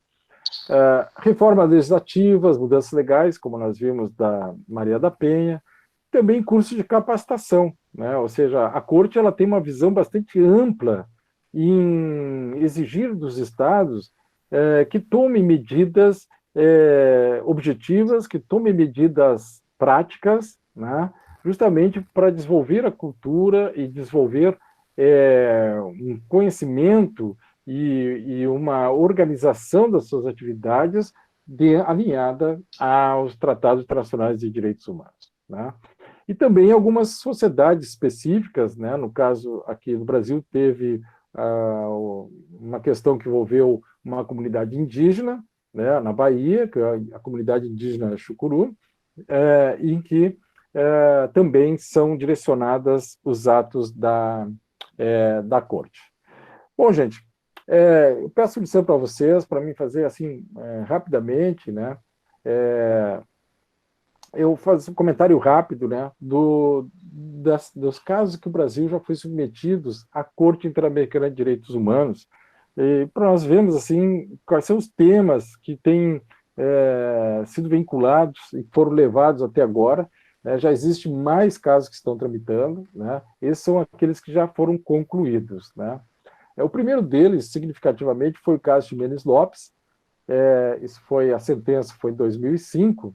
Reformas legislativas, mudanças legais, como nós vimos da Maria da Penha, também cursos de capacitação, né? Ou seja, a Corte ela tem uma visão bastante ampla em exigir dos Estados que tomem medidas objetivas, que tomem medidas práticas, né, justamente para desenvolver a cultura e desenvolver um conhecimento e uma organização das suas atividades alinhada aos tratados internacionais de direitos humanos, né? e também algumas sociedades específicas, né? No caso aqui no Brasil teve uma questão que envolveu uma comunidade indígena, né, na Bahia, que é a comunidade indígena Chucuru, em que também são direcionadas os atos da corte. Bom, gente, eu peço licença para vocês, para mim fazer assim, rapidamente, né, eu faço um comentário rápido, né, dos casos que o Brasil já foi submetidos à Corte Interamericana de Direitos Humanos, para nós vermos assim, quais são os temas que têm sido vinculados e foram levados até agora, né. Já existem mais casos que estão tramitando, né, esses são aqueles que já foram concluídos, né. O primeiro deles, significativamente, foi o caso de Ximenes Lopes. A sentença foi em 2005,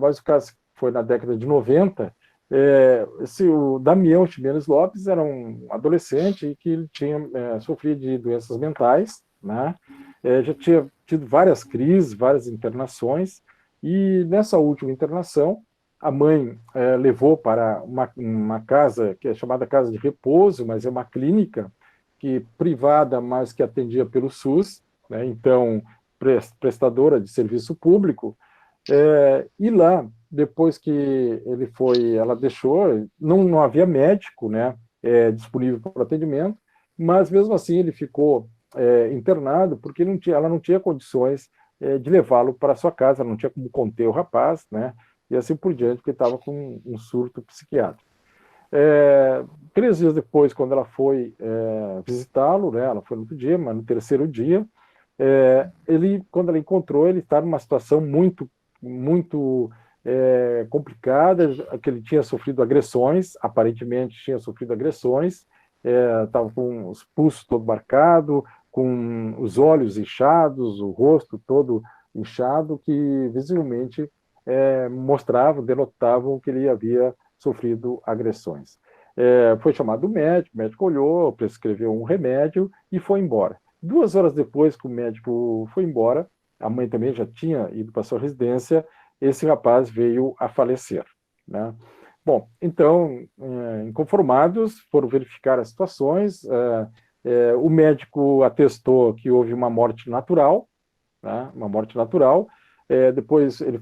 mas o caso foi na década de 90. O Damião Ximenes Lopes era um adolescente que ele tinha sofrido de doenças mentais, né? Já tinha tido várias crises, várias internações, e nessa última internação, a mãe levou para uma casa que é chamada Casa de Repouso, mas é uma clínica privada, mas que atendia pelo SUS, né? Então, prestadora de serviço público. E lá, depois que ela deixou, não havia médico, né, disponível para o atendimento, mas mesmo assim ele ficou internado porque ela não tinha condições de levá-lo para sua casa, ela não tinha como conter o rapaz, né, e assim por diante, porque estava com um surto psiquiátrico. 3 dias depois, quando ela foi visitá-lo, né, ela foi no outro dia, mas no terceiro dia, quando ela encontrou, ele estava numa situação muito complicada, que ele tinha sofrido agressões, aparentemente tinha sofrido agressões, estava com os pulsos todo marcado, com os olhos inchados, o rosto todo inchado, que visivelmente denotavam que ele havia sofrido agressões. Foi chamado o médico olhou, prescreveu um remédio e foi embora. 2 horas depois que o médico foi embora, a mãe também já tinha ido para sua residência, esse rapaz veio a falecer, né? Bom, então, inconformados, foram verificar as situações, o médico atestou que houve uma morte natural, né? Uma morte natural. Depois ele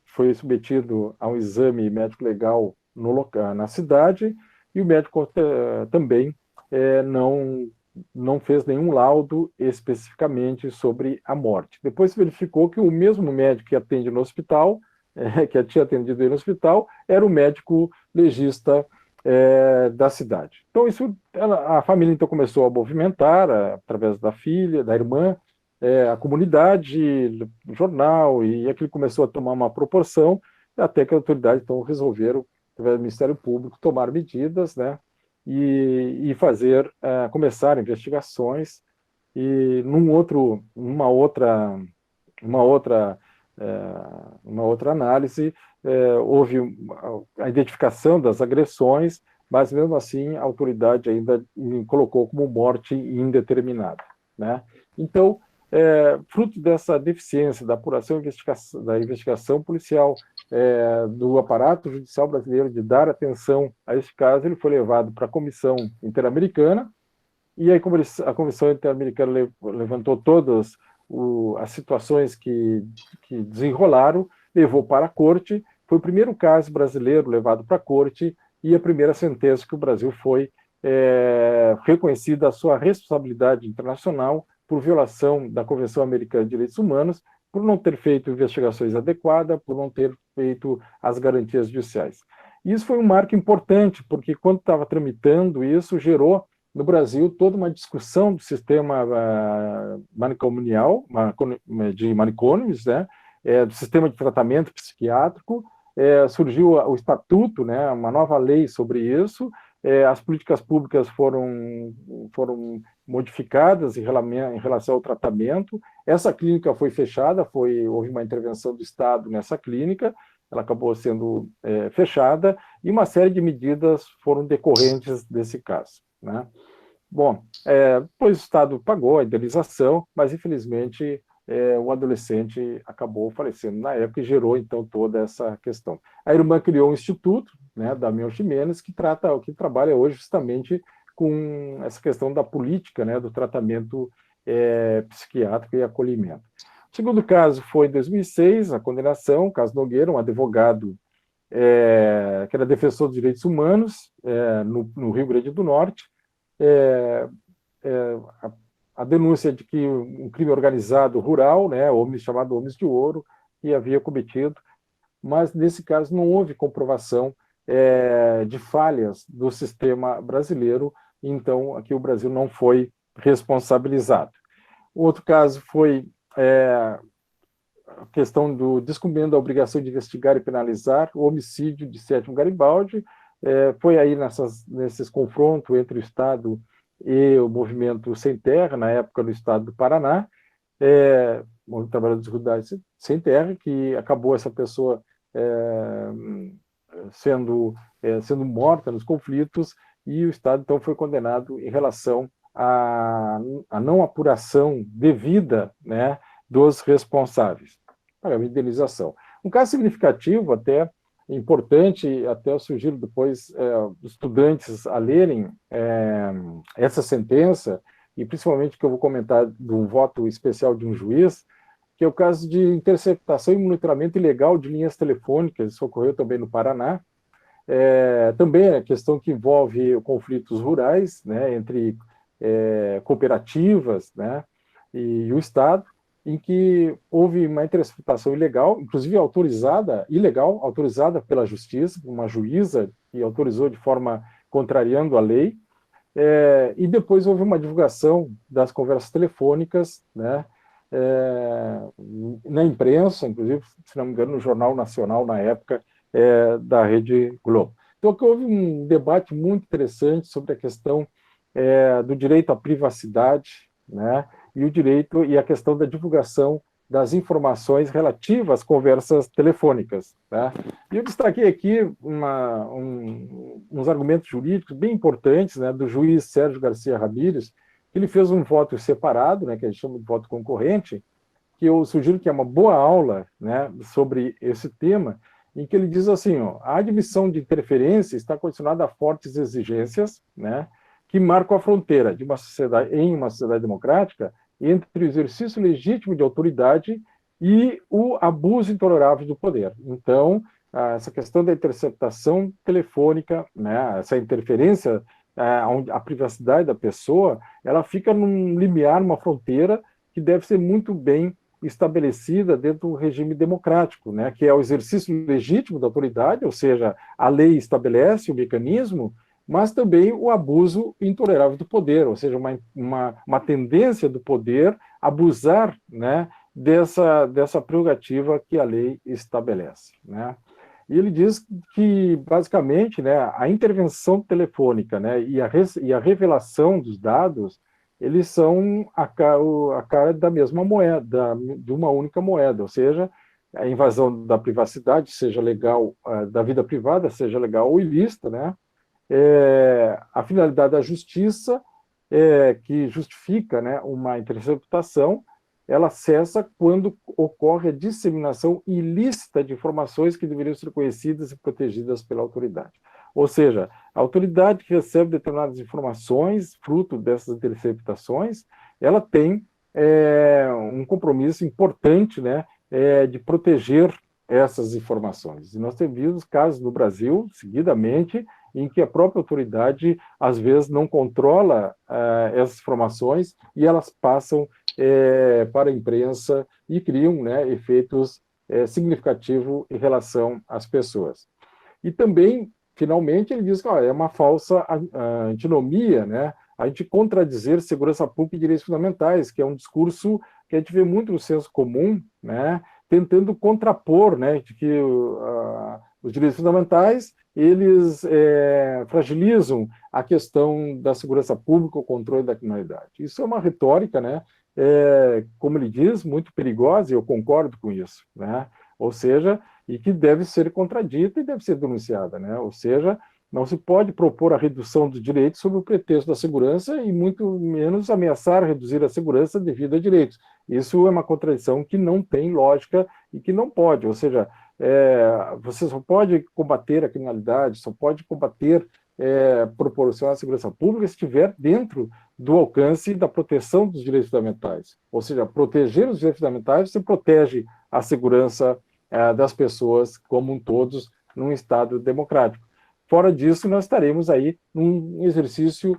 foi submetido a um exame médico legal na cidade, e o médico também não fez nenhum laudo especificamente sobre a morte. Depois se verificou que o mesmo médico que atende no hospital, que tinha atendido ele no hospital, era o médico legista da cidade. Então a família então começou a movimentar, através da filha, da irmã, a comunidade, o jornal, e aquilo começou a tomar uma proporção, até que a autoridade então resolveram, através do Ministério Público, tomar medidas, né, e começar investigações, e uma outra análise, houve a identificação das agressões, mas mesmo assim a autoridade ainda colocou como morte indeterminada, né? Então, fruto dessa deficiência da apuração da investigação policial, do aparato judicial brasileiro de dar atenção a esse caso, ele foi levado para a Comissão Interamericana, e aí a Comissão Interamericana levantou todas as situações que desenrolaram, levou para a Corte. Foi o primeiro caso brasileiro levado para a Corte, e a primeira sentença que o Brasil foi reconhecida a sua responsabilidade internacional por violação da Convenção Americana de Direitos Humanos, por não ter feito investigações adequadas, por não ter feito as garantias judiciais. Isso foi um marco importante, porque quando estava tramitando isso, gerou no Brasil toda uma discussão do sistema manicomial, de manicômios, né, do sistema de tratamento psiquiátrico. Surgiu o estatuto, né, uma nova lei sobre isso. As políticas públicas foram modificadas em relação ao tratamento. Essa clínica foi fechada, houve uma intervenção do Estado nessa clínica, ela acabou sendo fechada, e uma série de medidas foram decorrentes desse caso, né? Bom, depois o Estado pagou a indenização, mas infelizmente o adolescente acabou falecendo na época e gerou, então, toda essa questão. A irmã criou um instituto, né, da Mel Ximenes, que trabalha hoje justamente com essa questão da política, né, do tratamento psiquiátrico e acolhimento. O segundo caso foi em 2006, a condenação, caso Nogueira, um advogado que era defensor dos direitos humanos no Rio Grande do Norte. A denúncia de que um crime organizado rural, né, chamado Homens de Ouro, que havia cometido, mas nesse caso não houve comprovação de falhas do sistema brasileiro, então aqui o Brasil não foi responsabilizado. O outro caso foi a questão do descumprimento da obrigação de investigar e penalizar o homicídio de Sétimo Garibaldi. Foi aí nesses confrontos entre o Estado e o movimento Sem Terra, na época no estado do Paraná, o Trabalhadores Rurais Sem Terra, que acabou essa pessoa sendo morta nos conflitos, e o Estado, então, foi condenado em relação à não apuração devida, né, dos responsáveis. Para a indenização. Um caso significativo, até importante, até eu sugiro depois os estudantes a lerem essa sentença, e principalmente que eu vou comentar de um voto especial de um juiz, que é o caso de interceptação e monitoramento ilegal de linhas telefônicas. Isso ocorreu também no Paraná. Também é questão que envolve conflitos rurais, né, entre cooperativas, né, e o Estado, em que houve uma interceptação ilegal, inclusive autorizada pela Justiça, uma juíza que autorizou de forma contrariando a lei, e depois houve uma divulgação das conversas telefônicas, né, na imprensa, inclusive, se não me engano, no Jornal Nacional, na época, da Rede Globo. Então, aqui houve um debate muito interessante sobre a questão do direito à privacidade, né, e o direito e a questão da divulgação das informações relativas às conversas telefônicas. Tá? E eu destaquei aqui uns argumentos jurídicos bem importantes, né, do juiz Sérgio Garcia Ramírez, que ele fez um voto separado, né, que a gente chama de voto concorrente, que eu sugiro que é uma boa aula, né, sobre esse tema, em que ele diz assim, a admissão de interferência está condicionada a fortes exigências, né, que marcam a fronteira de uma sociedade, em uma sociedade democrática, entre o exercício legítimo de autoridade e o abuso intolerável do poder. Então, essa questão da interceptação telefônica, né, essa interferência à privacidade da pessoa, ela fica num limiar, numa fronteira que deve ser muito bem estabelecida dentro do regime democrático, né, que é o exercício legítimo da autoridade, ou seja, a lei estabelece o mecanismo, mas também o abuso intolerável do poder, ou seja, uma tendência do poder abusar, né, dessa prerrogativa que a lei estabelece. Né? E ele diz que, basicamente, né, a intervenção telefônica, né, e a revelação dos dados, eles são a cara da mesma moeda, de uma única moeda, ou seja, a invasão da privacidade, seja legal, da vida privada, seja legal ou ilícita, né? A finalidade da justiça, que justifica, né, uma interceptação, ela cessa quando ocorre a disseminação ilícita de informações que deveriam ser conhecidas e protegidas pela autoridade. Ou seja, a autoridade que recebe determinadas informações, fruto dessas interceptações, ela tem um compromisso importante, né, de proteger essas informações. E nós temos casos no Brasil, seguidamente, em que a própria autoridade, às vezes, não controla essas informações e elas passam para a imprensa e criam, né, efeitos significativos em relação às pessoas. E também, finalmente, ele diz que é uma falsa antinomia, né, a gente contradizer segurança pública e direitos fundamentais, que é um discurso que a gente vê muito no senso comum, né, tentando contrapor, né, de que os direitos fundamentais eles fragilizam a questão da segurança pública, o controle da criminalidade. Isso é uma retórica, né, como ele diz, muito perigosa, e eu concordo com isso, né, ou seja, e que deve ser contradita e deve ser denunciada, né, ou seja, Não se pode propor a redução dos direitos sob o pretexto da segurança e muito menos ameaçar reduzir a segurança devido a direitos. Isso é uma contradição que não tem lógica e que não pode, ou seja, você só pode combater a criminalidade, só pode combater, proporcionar a segurança pública se estiver dentro do alcance da proteção dos direitos fundamentais. Ou seja, proteger os direitos fundamentais, você protege a segurança das pessoas como um todos num Estado democrático. Fora disso, nós estaremos aí num exercício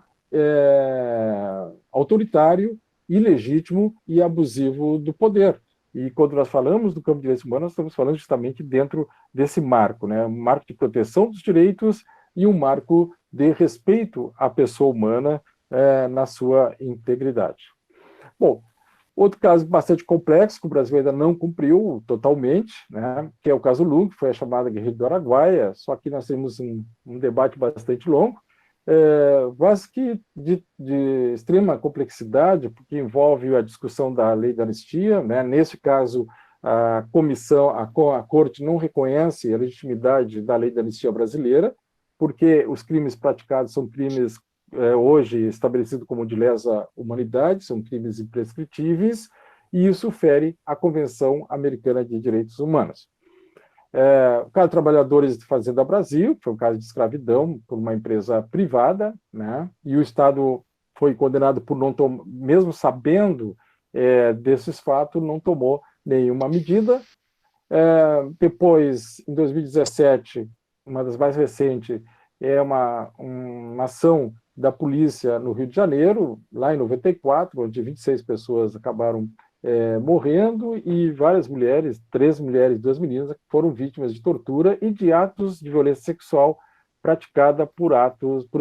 autoritário, ilegítimo e abusivo do poder. E quando nós falamos do campo de direitos humanos, nós estamos falando justamente dentro desse marco, né? Um marco de proteção dos direitos e um marco de respeito à pessoa humana na sua integridade. Bom, outro caso bastante complexo, que o Brasil ainda não cumpriu totalmente, né, que é o caso Lula, que foi a chamada Guerrilha do Araguaia, só que nós temos um debate bastante longo, mas que de extrema complexidade, porque envolve a discussão da lei da anistia, né, nesse caso a Corte não reconhece a legitimidade da lei da anistia brasileira, porque os crimes praticados são crimes hoje estabelecido como de lesa humanidade, são crimes imprescritíveis, e isso fere a Convenção Americana de Direitos Humanos. O caso de Trabalhadores de Fazenda Brasil, que foi um caso de escravidão por uma empresa privada, né, e o Estado foi condenado por não tomar, mesmo sabendo desses fatos, não tomou nenhuma medida. Depois, em 2017, uma das mais recentes, uma ação da polícia no Rio de Janeiro, lá em 94, onde 26 pessoas acabaram morrendo e várias mulheres, 3 mulheres e 2 meninas, foram vítimas de tortura e de atos de violência sexual praticada por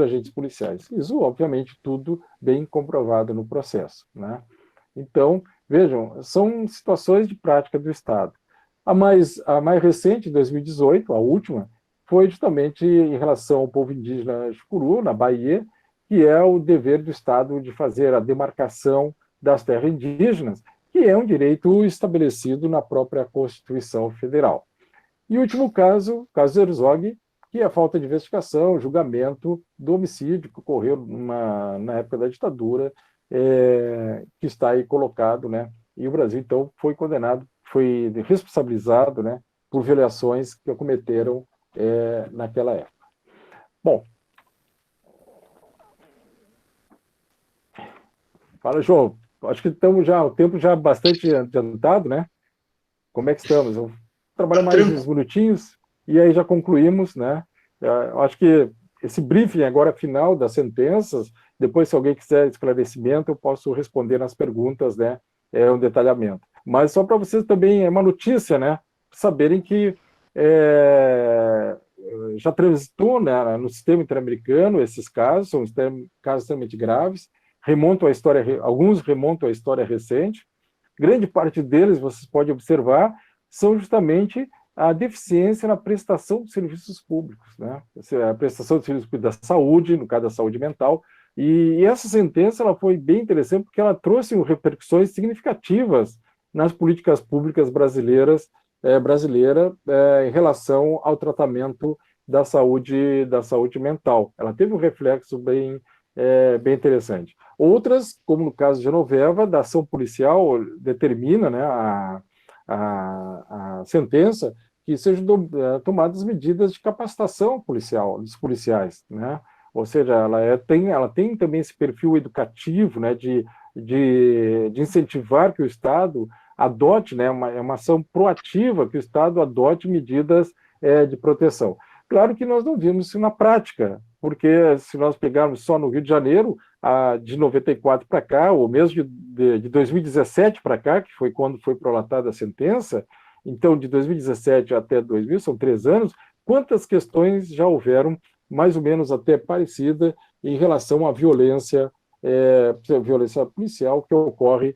agentes policiais. Isso, obviamente, tudo bem comprovado no processo, né? Então, vejam, são situações de prática do Estado. A mais recente, 2018, a última, foi justamente em relação ao povo indígena Xukuru, na Bahia, que é o dever do Estado de fazer a demarcação das terras indígenas, que é um direito estabelecido na própria Constituição Federal. E o último caso, o caso Herzog, que é a falta de investigação, julgamento do homicídio que ocorreu na época da ditadura, que está aí colocado, né? E o Brasil, então, foi condenado, foi responsabilizado, né, por violações que cometeram naquela época. Bom, fala, João. Acho que estamos já, o tempo já bastante adiantado, né? Como é que estamos? Eu vou trabalhar mais uns minutinhos e aí já concluímos, né? Eu acho que esse briefing agora final das sentenças, depois se alguém quiser esclarecimento, eu posso responder nas perguntas, né? Um detalhamento. Mas só para vocês também, é uma notícia, né? Saberem que já transitou, né, no sistema interamericano esses casos, são casos extremamente graves, alguns remontam à história recente, grande parte deles, vocês podem observar, são justamente a deficiência na prestação de serviços públicos, né? A prestação de serviços públicos da saúde, no caso da saúde mental, e essa sentença ela foi bem interessante porque ela trouxe repercussões significativas nas políticas públicas brasileiras em relação ao tratamento da saúde mental. Ela teve um reflexo bem interessante. Outras, como no caso de Genoveva, da ação policial, determina, né, a sentença que sejam tomadas medidas de capacitação policial, dos policiais, né? Ou seja, ela tem também esse perfil educativo, né, de incentivar que o Estado adote, né, uma ação proativa, que o Estado adote medidas de proteção. Claro que nós não vimos isso na prática, porque se nós pegarmos só no Rio de Janeiro, de 94 para cá, ou mesmo de 2017 para cá, que foi quando foi prolatada a sentença, então de 2017 até 2000, são 3 anos, quantas questões já houveram, mais ou menos até parecida, em relação à violência policial que ocorre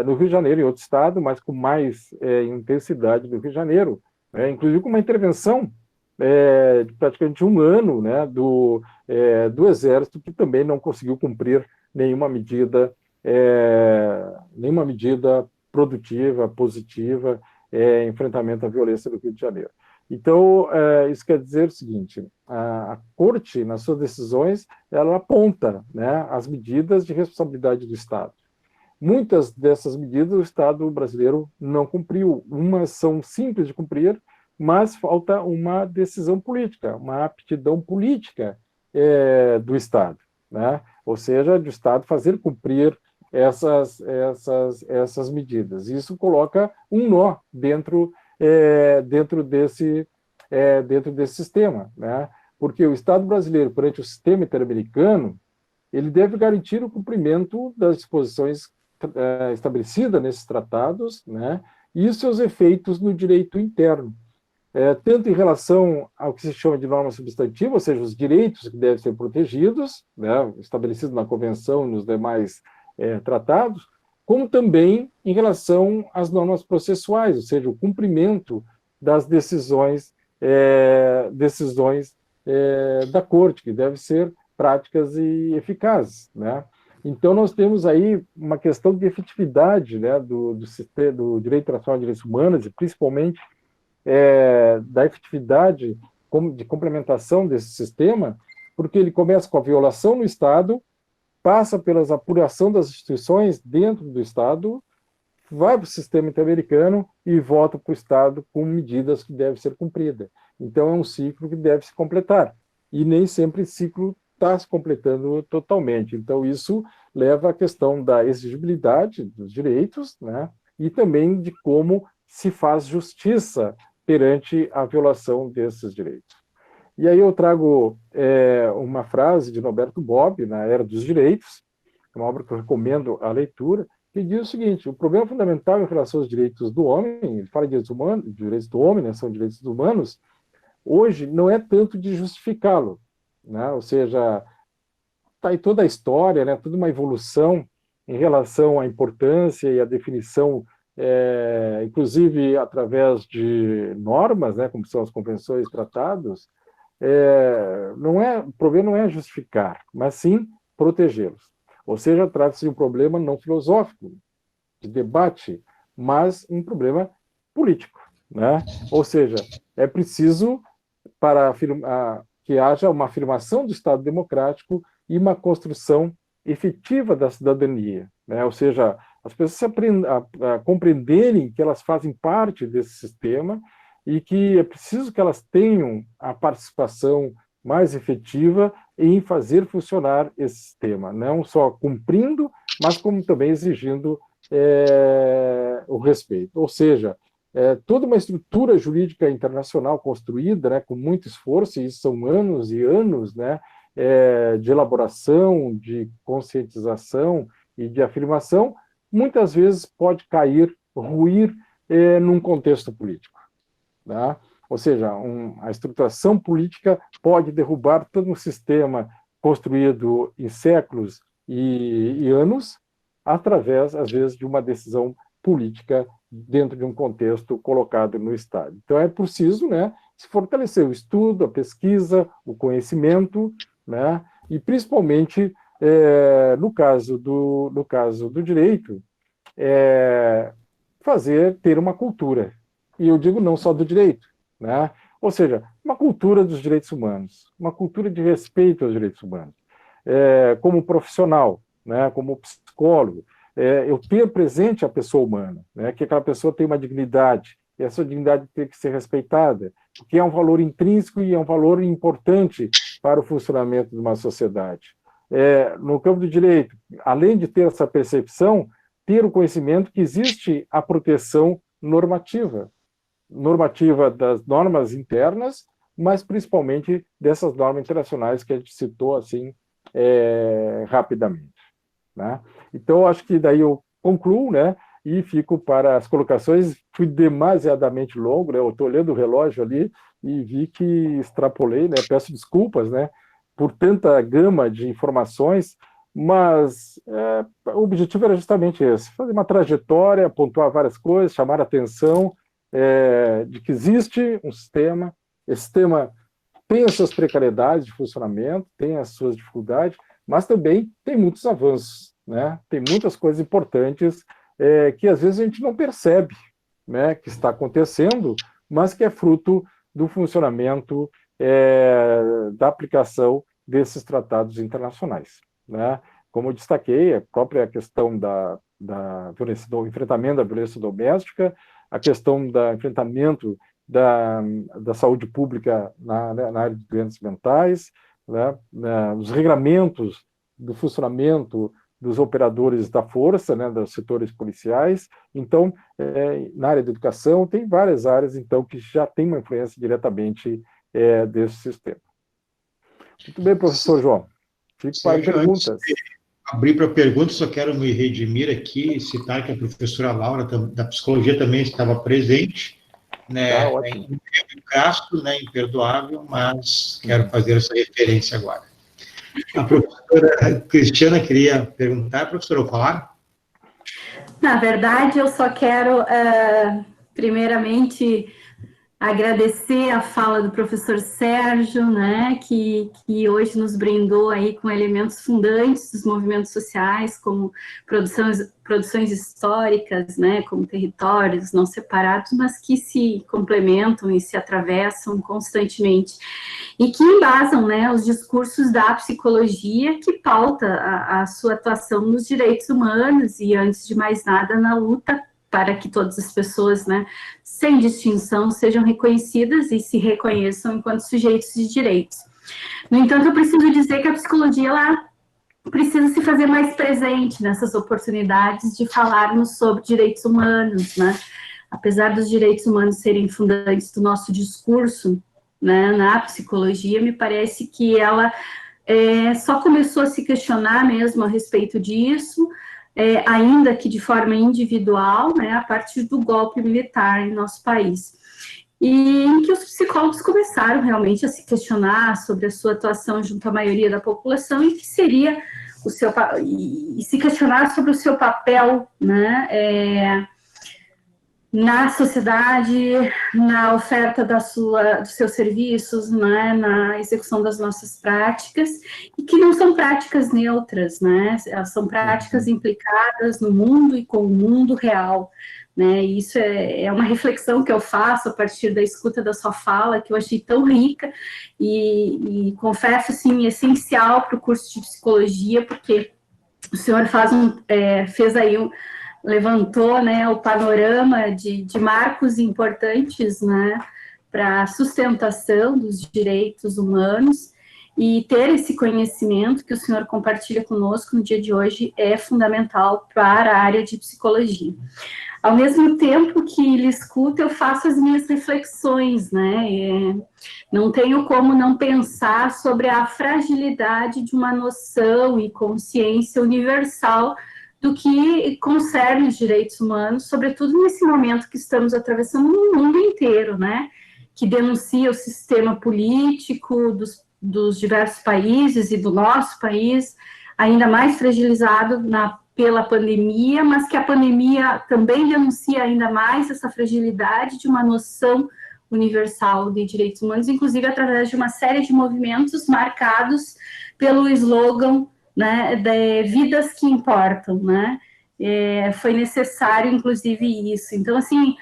no Rio de Janeiro, em outro estado, mas com mais intensidade no Rio de Janeiro, inclusive com uma intervenção de praticamente 1 ano, né, do Exército, que também não conseguiu cumprir nenhuma medida produtiva, positiva, enfrentamento à violência do Rio de Janeiro. Então, isso quer dizer o seguinte, a Corte, nas suas decisões, ela aponta, né, as medidas de responsabilidade do Estado. Muitas dessas medidas o Estado brasileiro não cumpriu. Umas são simples de cumprir, mas falta uma decisão política, uma aptidão política do Estado, né? Ou seja, do Estado fazer cumprir essas medidas. Isso coloca um nó dentro desse sistema, né? Porque o Estado brasileiro, perante o sistema interamericano, ele deve garantir o cumprimento das disposições estabelecidas nesses tratados, né? E seus efeitos no direito interno. Tanto em relação ao que se chama de norma substantiva, ou seja, os direitos que devem ser protegidos, né, estabelecidos na Convenção e nos demais tratados, como também em relação às normas processuais, ou seja, o cumprimento das decisões da Corte, que devem ser práticas e eficazes, né? Então, nós temos aí uma questão de efetividade, né, do direito internacional de direitos humanos, e principalmente da efetividade de complementação desse sistema, porque ele começa com a violação no Estado, passa pela apuração das instituições dentro do Estado, vai para o sistema interamericano e volta para o Estado com medidas que devem ser cumpridas. Então, é um ciclo que deve se completar. E nem sempre esse ciclo está se completando totalmente. Então, isso leva à questão da exigibilidade dos direitos, né? E também de como se faz justiça perante a violação desses direitos. E aí eu trago uma frase de Norberto Bobbio, na Era dos Direitos, uma obra que eu recomendo a leitura, que diz o seguinte: o problema fundamental em relação aos direitos do homem, ele fala de direitos humanos, direitos do homem, né, são direitos humanos, hoje não é tanto de justificá-lo, né? Ou seja, está aí toda a história, né, toda uma evolução em relação à importância e à definição, inclusive através de normas, né, como são as convenções e tratados. O problema não é justificar, mas sim protegê-los. Ou seja, trata-se de um problema não filosófico, de debate, mas um problema político, né? Ou seja, é preciso para que haja uma afirmação do Estado democrático e uma construção efetiva da cidadania, né? Ou seja, as pessoas a compreenderem que elas fazem parte desse sistema e que é preciso que elas tenham a participação mais efetiva em fazer funcionar esse sistema, não só cumprindo, mas como também exigindo o respeito. Ou seja, toda uma estrutura jurídica internacional construída, né, com muito esforço, e isso são anos e anos, né, de elaboração, de conscientização e de afirmação, muitas vezes pode ruir num contexto político. Né? Ou seja, a estruturação política pode derrubar todo um sistema construído em séculos e anos, através, às vezes, de uma decisão política dentro de um contexto colocado no Estado. Então, é preciso, né, se fortalecer o estudo, a pesquisa, o conhecimento, né, e, principalmente, no caso do direito, ter uma cultura. E eu digo não só do direito, né? Ou seja, uma cultura dos direitos humanos, uma cultura de respeito aos direitos humanos. Como profissional, né, como psicólogo, eu ter presente a pessoa humana, né, que aquela pessoa tem uma dignidade, e essa dignidade tem que ser respeitada, porque é um valor intrínseco e é um valor importante para o funcionamento de uma sociedade. No campo do direito, além de ter essa percepção, ter o conhecimento que existe a proteção normativa das normas internas, mas principalmente dessas normas internacionais que a gente citou assim rapidamente, né? Então, acho que daí eu concluo, né, e fico para as colocações. Fui demasiadamente longo, né? Eu estou olhando o relógio ali e vi que extrapolei, né? Peço desculpas, né, por tanta gama de informações, mas o objetivo era justamente esse: fazer uma trajetória, pontuar várias coisas, chamar a atenção de que existe um sistema, esse sistema tem as suas precariedades de funcionamento, tem as suas dificuldades, mas também tem muitos avanços, né? Tem muitas coisas importantes que às vezes a gente não percebe, né, que está acontecendo, mas que é fruto do funcionamento da aplicação desses tratados internacionais, né? Como eu destaquei, a própria questão da violência, do enfrentamento da violência doméstica, a questão do enfrentamento da saúde pública na área de doenças mentais, né? Os regramentos do funcionamento dos operadores da força, né, dos setores policiais. Então, na área da educação, tem várias áreas, então, que já tem uma influência diretamente desse sistema. Muito bem, professor João. Fico para perguntas. Abrir para perguntas, só quero me redimir aqui e citar que a professora Laura, da psicologia, também estava presente, né? Ótimo. Crasso, né? Imperdoável, mas quero fazer essa referência agora. A professora Cristiana queria perguntar, professora, vou falar? Na verdade, eu só quero, primeiramente, agradecer a fala do professor Sérgio, né, que hoje nos brindou aí com elementos fundantes dos movimentos sociais, como produções históricas, né, como territórios não separados, mas que se complementam e se atravessam constantemente, e que embasam, né, os discursos da psicologia que pauta a sua atuação nos direitos humanos e, antes de mais nada, na luta para que todas as pessoas, né, sem distinção, sejam reconhecidas e se reconheçam enquanto sujeitos de direitos. No entanto, eu preciso dizer que a psicologia, ela precisa se fazer mais presente nessas oportunidades de falarmos sobre direitos humanos, né? Apesar dos direitos humanos serem fundantes do nosso discurso, né, na psicologia, me parece que ela só começou a se questionar mesmo a respeito disso, ainda que de forma individual, né, a partir do golpe militar em nosso país. E em que os psicólogos começaram realmente a se questionar sobre a sua atuação junto à maioria da população e que seria o seu, e se questionar sobre o seu papel, né, na sociedade, na oferta dos seus serviços, né, na execução das nossas práticas, e que não são práticas neutras, né, são práticas implicadas no mundo e com o mundo real, né, e isso é uma reflexão que eu faço a partir da escuta da sua fala, que eu achei tão rica, e confesso, assim, essencial para o curso de psicologia, porque o senhor fez aí levantou, né, o panorama de marcos importantes, né, para a sustentação dos direitos humanos, e ter esse conhecimento que o senhor compartilha conosco no dia de hoje é fundamental para a área de psicologia. Ao mesmo tempo que lhe escuto, eu faço as minhas reflexões, né, não tenho como não pensar sobre a fragilidade de uma noção e consciência universal do que concerne os direitos humanos, sobretudo nesse momento que estamos atravessando no mundo inteiro, né, que denuncia o sistema político dos diversos países e do nosso país, ainda mais fragilizado pela pandemia, mas que a pandemia também denuncia ainda mais essa fragilidade de uma noção universal de direitos humanos, inclusive através de uma série de movimentos marcados pelo slogan, né, de vidas que importam, né, foi necessário, inclusive, isso. Então, assim,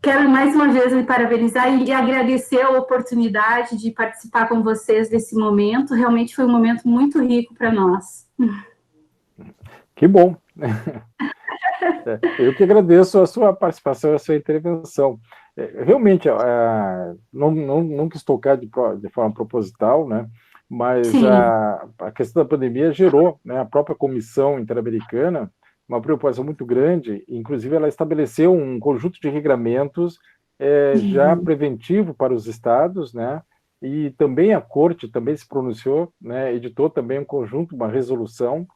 quero mais uma vez me parabenizar e lhe agradecer a oportunidade de participar com vocês desse momento, realmente foi um momento muito rico para nós. Que bom! Eu que agradeço a sua participação, a sua intervenção. Realmente, não quis tocar de forma proposital, né? Mas a questão da pandemia gerou, né, a própria Comissão Interamericana uma preocupação muito grande, inclusive ela estabeleceu um conjunto de regramentos já preventivo para os estados, né, e também a Corte também se pronunciou, né, editou também um conjunto, uma resolução,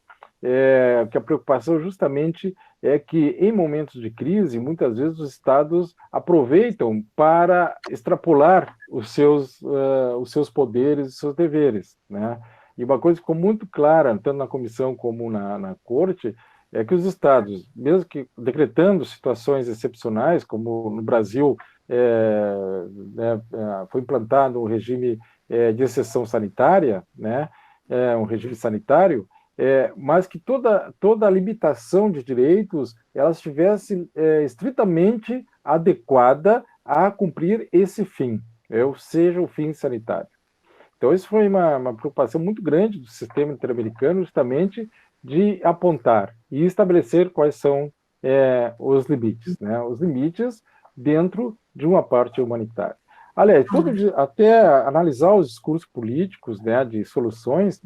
que a preocupação justamente é que em momentos de crise, muitas vezes os estados aproveitam para extrapolar os seus poderes, os seus deveres, né? E uma coisa ficou muito clara, tanto na comissão como na corte, é que os estados, mesmo que decretando situações excepcionais, como no Brasil foi implantado um regime de exceção sanitária, né? Um regime sanitário, mas que toda a limitação de direitos ela estivesse estritamente adequada a cumprir esse fim. seja o fim sanitário. Então, isso foi uma preocupação muito grande do sistema interamericano, justamente de apontar e estabelecer quais são os limites, né? Os limites dentro de uma parte humanitária. Aliás, até analisar os discursos políticos, né, de soluções,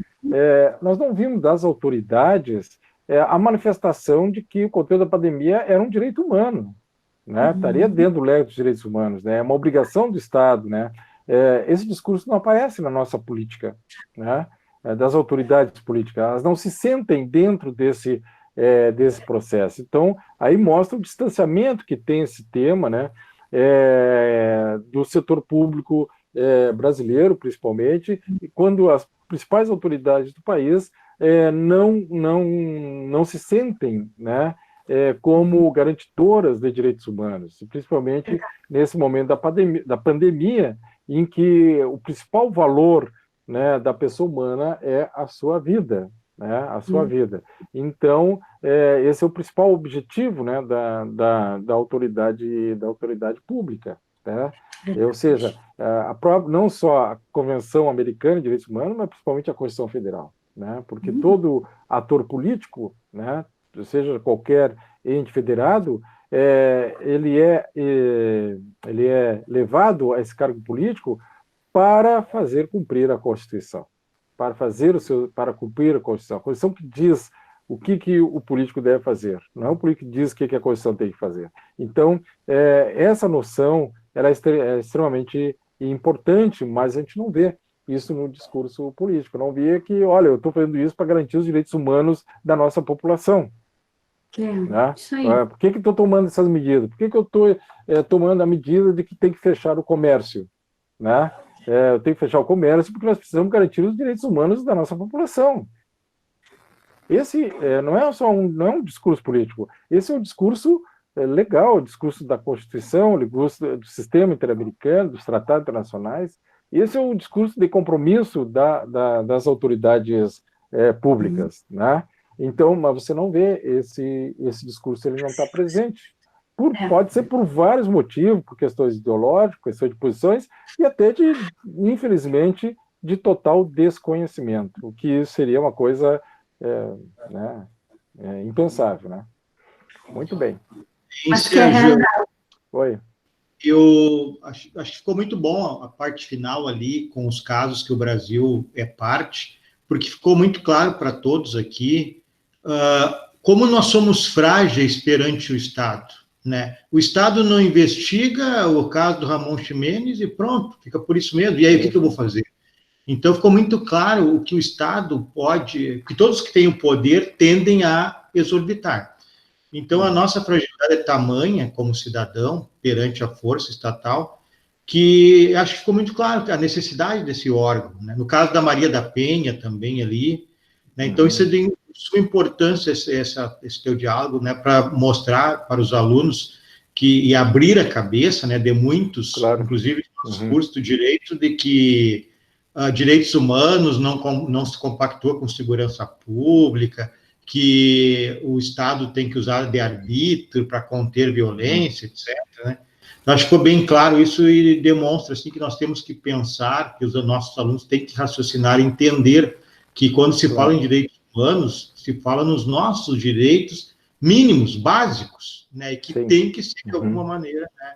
nós não vimos das autoridades a manifestação de que o controle da pandemia era um direito humano, né? Estaria dentro do leque dos direitos humanos, né? É uma obrigação do Estado, né? Esse discurso não aparece na nossa política, né? Das autoridades políticas, elas não se sentem dentro desse processo. Então, aí mostra o distanciamento que tem esse tema, né? Do setor público brasileiro, principalmente, e quando as principais autoridades do país não se sentem, né, como garantidoras de direitos humanos, principalmente nesse momento da pandemia, em que o principal valor, né, da pessoa humana é a sua vida, né, a sua vida. Então, esse é o principal objetivo, né, da autoridade pública, né? Ou seja, não só a Convenção Americana de Direitos Humanos, mas principalmente a Constituição Federal, né? Porque todo ator político, né, seja qualquer ente federado, ele é levado a esse cargo político para fazer cumprir a Constituição, para cumprir a Constituição. A Constituição que diz o que o político deve fazer, não é o político que diz o que a Constituição tem que fazer. Então, essa noção ela é extremamente importante, mas a gente não vê isso no discurso político, não vê que, olha, eu estou fazendo isso para garantir os direitos humanos da nossa população. Né? Isso aí. Por que estou tomando essas medidas? Por que eu estou tomando a medida de que tem que fechar o comércio? Né? Eu tenho que fechar o comércio porque nós precisamos garantir os direitos humanos da nossa população. Esse não é um discurso político, esse é um discurso legal, o discurso da Constituição, o discurso do sistema interamericano, dos tratados internacionais. Esse é o discurso de compromisso das autoridades públicas, né? Então, mas você não vê esse discurso, ele não está presente. Pode ser por vários motivos, por questões ideológicas, questões de posições, e até, infelizmente, de total desconhecimento, o que seria uma coisa impensável, né? Muito bem. Sérgio, Oi. Eu acho que ficou muito bom a parte final ali, com os casos que o Brasil é parte, porque ficou muito claro para todos aqui como nós somos frágeis perante o Estado, né? O Estado não investiga o caso do Ramon Ximenes e pronto, fica por isso mesmo. E aí, o que eu vou fazer? Então, ficou muito claro o que o Estado pode, que todos que têm o poder tendem a exorbitar. Então, a nossa fragilidade é tamanha, como cidadão, perante a força estatal, que acho que ficou muito claro a necessidade desse órgão, né? No caso da Maria da Penha, também ali, né? Então, isso é de sua importância, esse teu diálogo, né? Para mostrar para os alunos e abrir a cabeça, né? De muitos, claro, inclusive nos cursos do direito, de que direitos humanos não se compactua com segurança pública, que o Estado tem que usar de arbítrio para conter violência, etc. Né? Então, acho que ficou bem claro isso e demonstra assim, que nós temos que pensar, que os nossos alunos têm que raciocinar, entender que quando se fala em direitos humanos, se fala nos nossos direitos mínimos, básicos, né? E que tem que ser, de alguma maneira, né?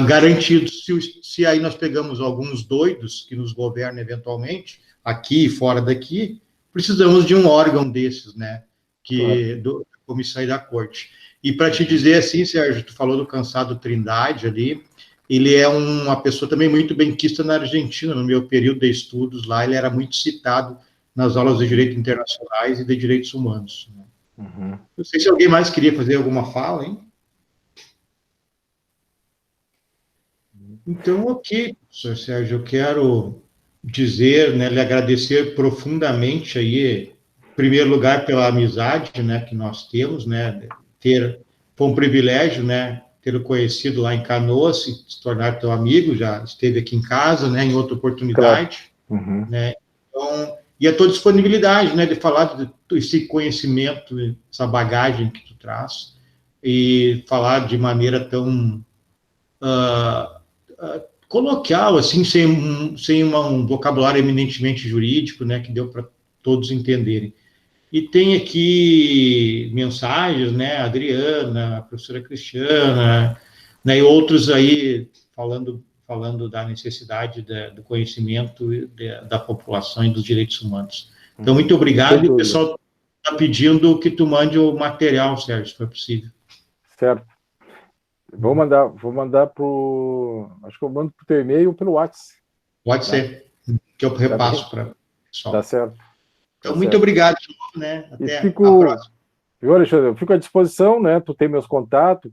Garantidos. Se aí nós pegamos alguns doidos que nos governam eventualmente, aqui e fora daqui, precisamos de um órgão desses, né, da Comissão e da Corte. E para te dizer assim, Sérgio, tu falou do Cansado Trindade ali, ele é uma pessoa também muito benquista na Argentina, no meu período de estudos lá, ele era muito citado nas aulas de Direito Internacionais e de Direitos Humanos. Né? Não sei se alguém mais queria fazer alguma fala, hein? Então, ok, professor Sérgio, eu quero dizer, né, lhe agradecer profundamente aí, em primeiro lugar, pela amizade, né, que nós temos, né, foi um privilégio, né, ter conhecido lá em Canoas e se tornar teu amigo, já esteve aqui em casa, né, em outra oportunidade, né, então, e a tua disponibilidade, né, de falar desse conhecimento, essa bagagem que tu traz, e falar de maneira tão coloquial, assim, sem um vocabulário eminentemente jurídico, né, que deu para todos entenderem. E tem aqui mensagens, né, a Adriana, a professora Cristiana, né, e outros aí falando da necessidade do conhecimento da população e dos direitos humanos. Então, muito obrigado, e o pessoal está pedindo que tu mande o material, Sérgio, se for possível. Certo. Vou mandar acho que eu mando pro teu e-mail ou pelo WhatsApp. Pode ser, que eu repasso para o pessoal. Tá certo. Então, muito obrigado, né? Até a próxima. Viu, Alexandre? Eu fico à disposição, né? Tu tem meus contatos,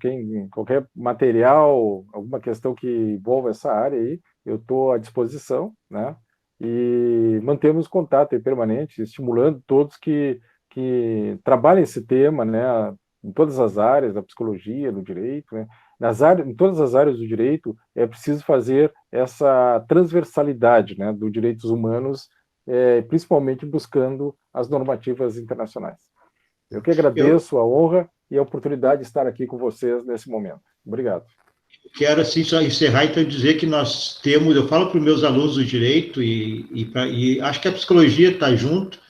qualquer material, alguma questão que envolva essa área aí, eu estou à disposição, né? E mantemos contato aí permanente, estimulando todos que trabalhem esse tema, né? Em todas as áreas da psicologia, do direito, né? Em todas as áreas do direito, é preciso fazer essa transversalidade, né? Dos direitos humanos, principalmente buscando as normativas internacionais. Eu que agradeço a honra e a oportunidade de estar aqui com vocês nesse momento. Obrigado. Quero, assim, só encerrar e então dizer que nós temos, eu falo para os meus alunos do direito, e acho que a psicologia está junto,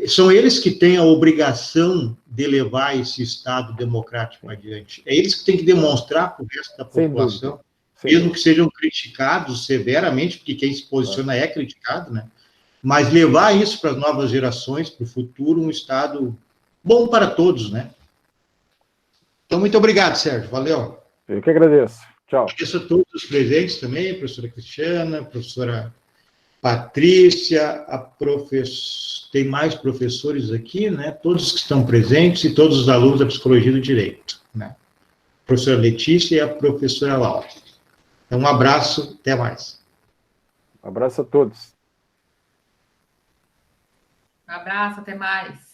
são eles que têm a obrigação de levar esse Estado democrático adiante. É eles que têm que demonstrar para o resto da população, mesmo que sejam criticados severamente, porque quem se posiciona é criticado, né? Mas levar isso para as novas gerações, para o futuro, um Estado bom para todos, né? Então, muito obrigado, Sérgio. Valeu. Eu que agradeço. Tchau. Agradeço a todos os presentes também, a professora Cristiana, a professora Patrícia, tem mais professores aqui, né? Todos que estão presentes e todos os alunos da Psicologia do Direito, né? A professora Letícia e a professora Laura. Então, um abraço, até mais. Um abraço a todos. Um abraço, até mais.